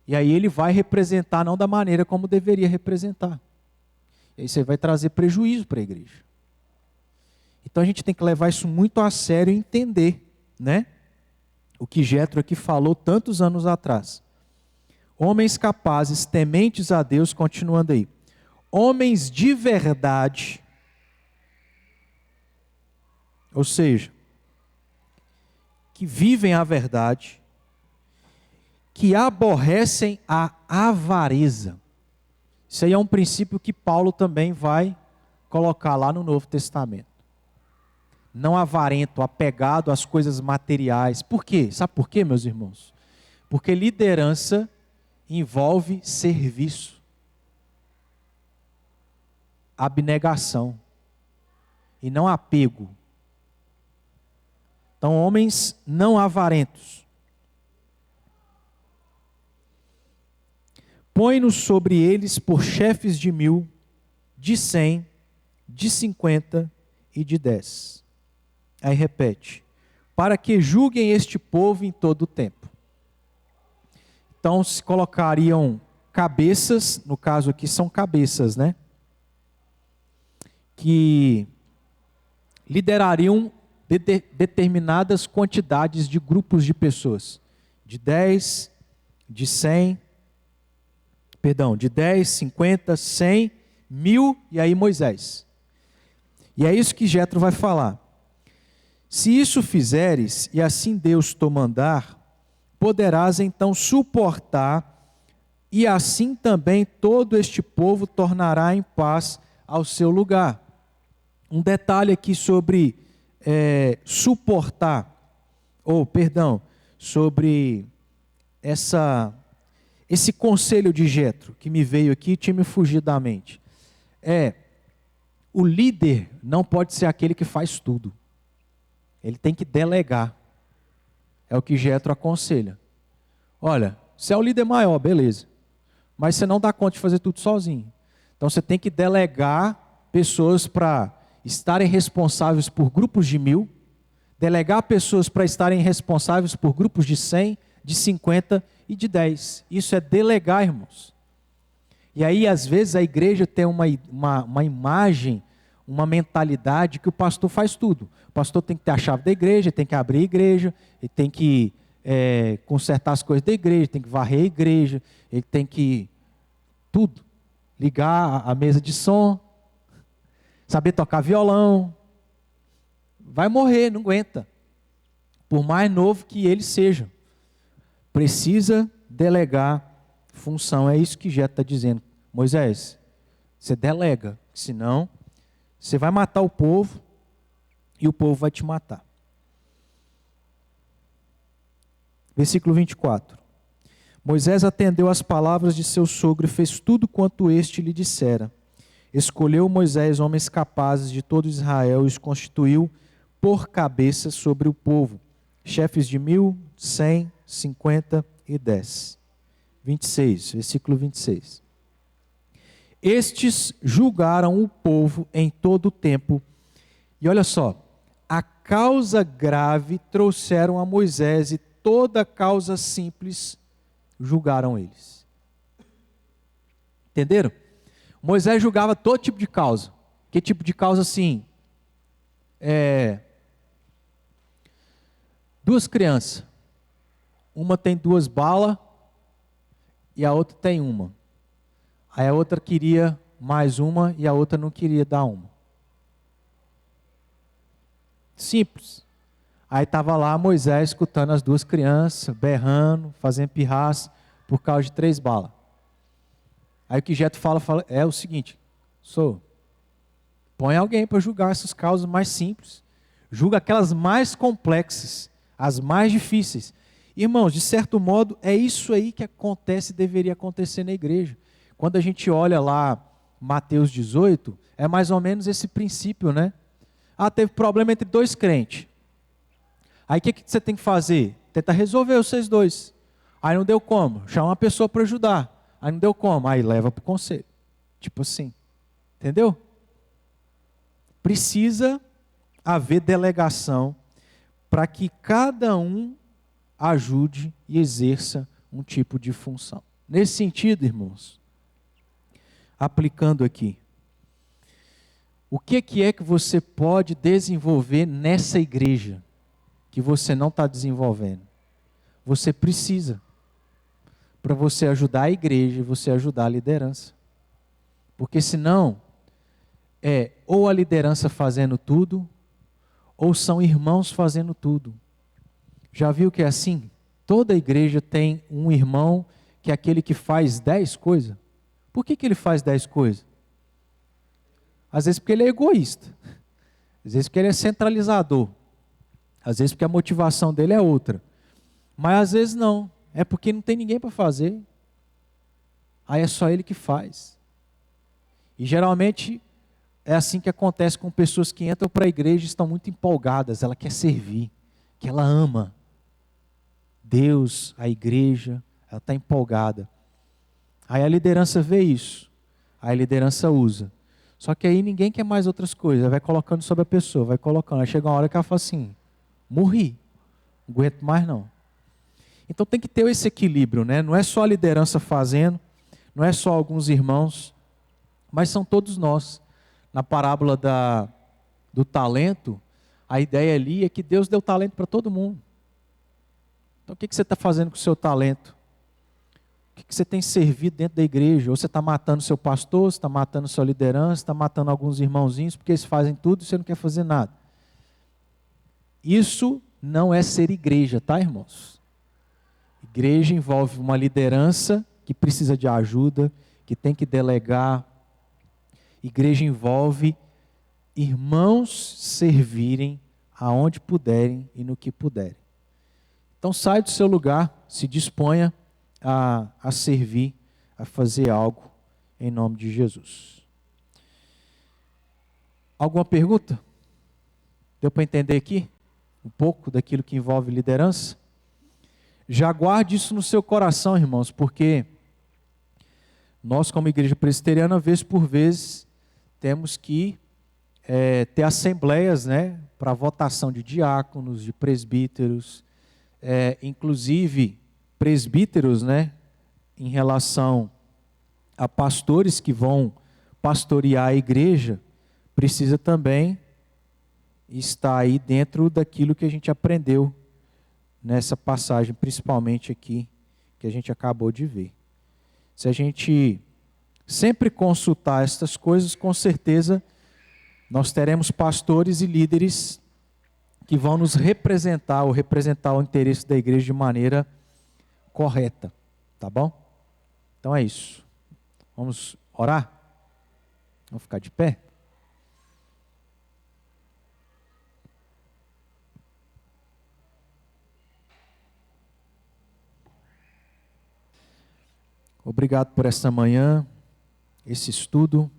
E aí ele vai representar não da maneira como deveria representar. E aí você vai trazer prejuízo para a igreja. Então a gente tem que levar isso muito a sério e entender, né? O que Jétro aqui falou tantos anos atrás. Homens capazes, tementes a Deus, continuando aí. Homens de verdade, ou seja, que vivem a verdade, que aborrecem a avareza. Isso aí é um princípio que Paulo também vai colocar lá no Novo Testamento. Não avarento, apegado às coisas materiais. Por quê? Sabe por quê, meus irmãos? Porque liderança envolve serviço, abnegação e não apego. Então, homens não avarentos. Põe-nos sobre eles por chefes de 1000, de 100, de 50 e de 10. Aí repete, para que julguem este povo em todo o tempo. Então se colocariam cabeças, no caso aqui são cabeças, né? Que liderariam determinadas quantidades de grupos de pessoas. De 10, de 100, de 10, 50, 100, 1000 e aí Moisés. E é isso que Jétro vai falar. Se isso fizeres, e assim Deus te mandar, poderás então suportar, e assim também todo este povo tornará em paz ao seu lugar. Um detalhe aqui sobre sobre esse conselho de Jétro, que me veio aqui e tinha me fugido da mente. O líder não pode ser aquele que faz tudo. Ele tem que delegar. É o que Jétro aconselha. Olha, você é o líder maior, beleza. Mas você não dá conta de fazer tudo sozinho. Então você tem que delegar pessoas para estarem responsáveis por grupos de 1000. Delegar pessoas para estarem responsáveis por grupos de 100, de 50 e de 10. Isso é delegar, irmãos. E aí, às vezes, a igreja tem uma imagem, uma mentalidade que o pastor faz tudo. O pastor tem que ter a chave da igreja, tem que abrir a igreja, ele tem que consertar as coisas da igreja, tem que varrer a igreja, ele tem que tudo. Ligar a mesa de som, saber tocar violão. Vai morrer, não aguenta. Por mais novo que ele seja. Precisa delegar função. É isso que Jétro está dizendo. Moisés, você delega, senão você vai matar o povo e o povo vai te matar. Versículo 24. Moisés atendeu às palavras de seu sogro e fez tudo quanto este lhe dissera. Escolheu Moisés homens capazes de todo Israel e os constituiu por cabeça sobre o povo, chefes de 1000, 100, 50 e 10. 26, versículo 26. Estes julgaram o povo em todo o tempo. E olha só, a causa grave trouxeram a Moisés e toda causa simples julgaram eles. Entenderam? Moisés julgava todo tipo de causa. Que tipo de causa assim? Duas crianças. Uma tem 2 balas e a outra tem uma. Aí a outra queria mais uma e a outra não queria dar uma. Simples. Aí estava lá Moisés escutando as duas crianças, berrando, fazendo pirraça, por causa de 3 balas. Aí o que Jetro fala é o seguinte: põe alguém para julgar essas causas mais simples. Julga aquelas mais complexas, as mais difíceis. Irmãos, de certo modo, é isso aí que acontece e deveria acontecer na igreja. Quando a gente olha lá Mateus 18, é mais ou menos esse princípio, né? Teve problema entre 2 crentes. Aí o que você tem que fazer? Tenta resolver vocês 2. Aí não deu como? Chama uma pessoa para ajudar. Aí não deu como? Aí leva para o conselho. Tipo assim. Entendeu? Precisa haver delegação para que cada um ajude e exerça um tipo de função. Nesse sentido, irmãos, aplicando aqui, o que é que você pode desenvolver nessa igreja que você não está desenvolvendo? Você precisa, para você ajudar a igreja e você ajudar a liderança. Porque senão, ou a liderança fazendo tudo, ou são irmãos fazendo tudo. Já viu que é assim? Toda igreja tem um irmão que é aquele que faz 10 coisas. Por que ele faz 10 coisas? Às vezes porque ele é egoísta. Às vezes porque ele é centralizador. Às vezes porque a motivação dele é outra. Mas às vezes não. É porque não tem ninguém para fazer. Aí é só ele que faz. E geralmente é assim que acontece com pessoas que entram para a igreja e estão muito empolgadas. Ela quer servir, que ela ama Deus, a igreja, ela está empolgada. Aí a liderança vê isso. Aí a liderança usa. Só que aí ninguém quer mais outras coisas. Vai colocando sobre a pessoa, vai colocando. Aí chega uma hora que ela fala assim: morri, não aguento mais não. Então tem que ter esse equilíbrio, né? Não é só a liderança fazendo, não é só alguns irmãos, mas são todos nós. Na parábola do talento, a ideia ali é que Deus deu talento para todo mundo. Então o que você está fazendo com o seu talento? O que você tem servido dentro da igreja? Ou você está matando seu pastor, você está matando sua liderança, está matando alguns irmãozinhos, porque eles fazem tudo e você não quer fazer nada. Isso não é ser igreja, tá, irmãos? Igreja envolve uma liderança que precisa de ajuda, que tem que delegar. Igreja envolve irmãos servirem aonde puderem e no que puderem. Então sai do seu lugar, se disponha a servir, a fazer algo em nome de Jesus. Alguma pergunta? Deu para entender aqui um pouco daquilo que envolve liderança? Já guarde isso no seu coração, irmãos, porque nós, como igreja presbiteriana, vez por vez, temos que ter assembleias, né, para votação de diáconos, de presbíteros, inclusive presbíteros, né, em relação a pastores que vão pastorear a igreja, precisa também estar aí dentro daquilo que a gente aprendeu nessa passagem, principalmente aqui, que a gente acabou de ver. Se a gente sempre consultar estas coisas, com certeza nós teremos pastores e líderes que vão nos representar ou representar o interesse da igreja de maneira correta, tá bom? Então é isso. Vamos orar? Vamos ficar de pé? Obrigado por esta manhã, esse estudo,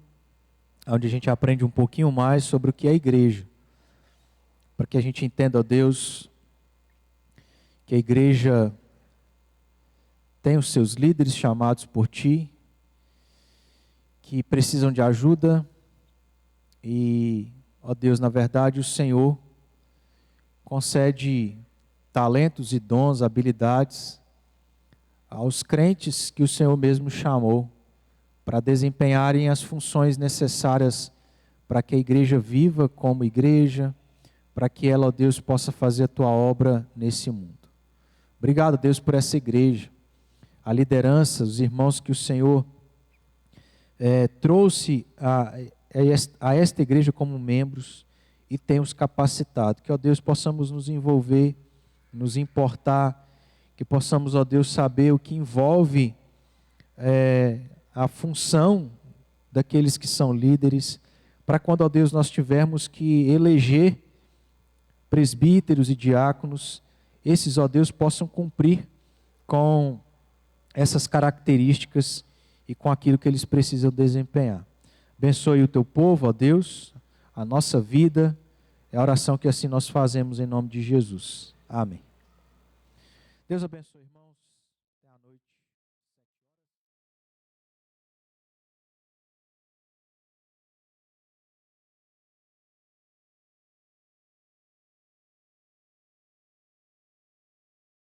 onde a gente aprende um pouquinho mais sobre o que é a igreja. Para que a gente entenda, ó Deus, que a igreja tem os seus líderes chamados por Ti, que precisam de ajuda e, ó Deus, na verdade o Senhor concede talentos e dons, habilidades aos crentes que o Senhor mesmo chamou para desempenharem as funções necessárias para que a igreja viva como igreja, para que ela, ó Deus, possa fazer a Tua obra nesse mundo. Obrigado, Deus, por essa igreja, a liderança, os irmãos que o Senhor trouxe a esta igreja como membros, e tem os capacitado. Que, ó Deus, possamos nos envolver, nos importar, que possamos, ó Deus, saber o que envolve a função daqueles que são líderes, para quando, ó Deus, nós tivermos que eleger presbíteros e diáconos, esses, ó Deus, possam cumprir com essas características e com aquilo que eles precisam desempenhar. Abençoe o teu povo, ó Deus, a nossa vida, é a oração que assim nós fazemos em nome de Jesus. Amém. Deus abençoe, irmão.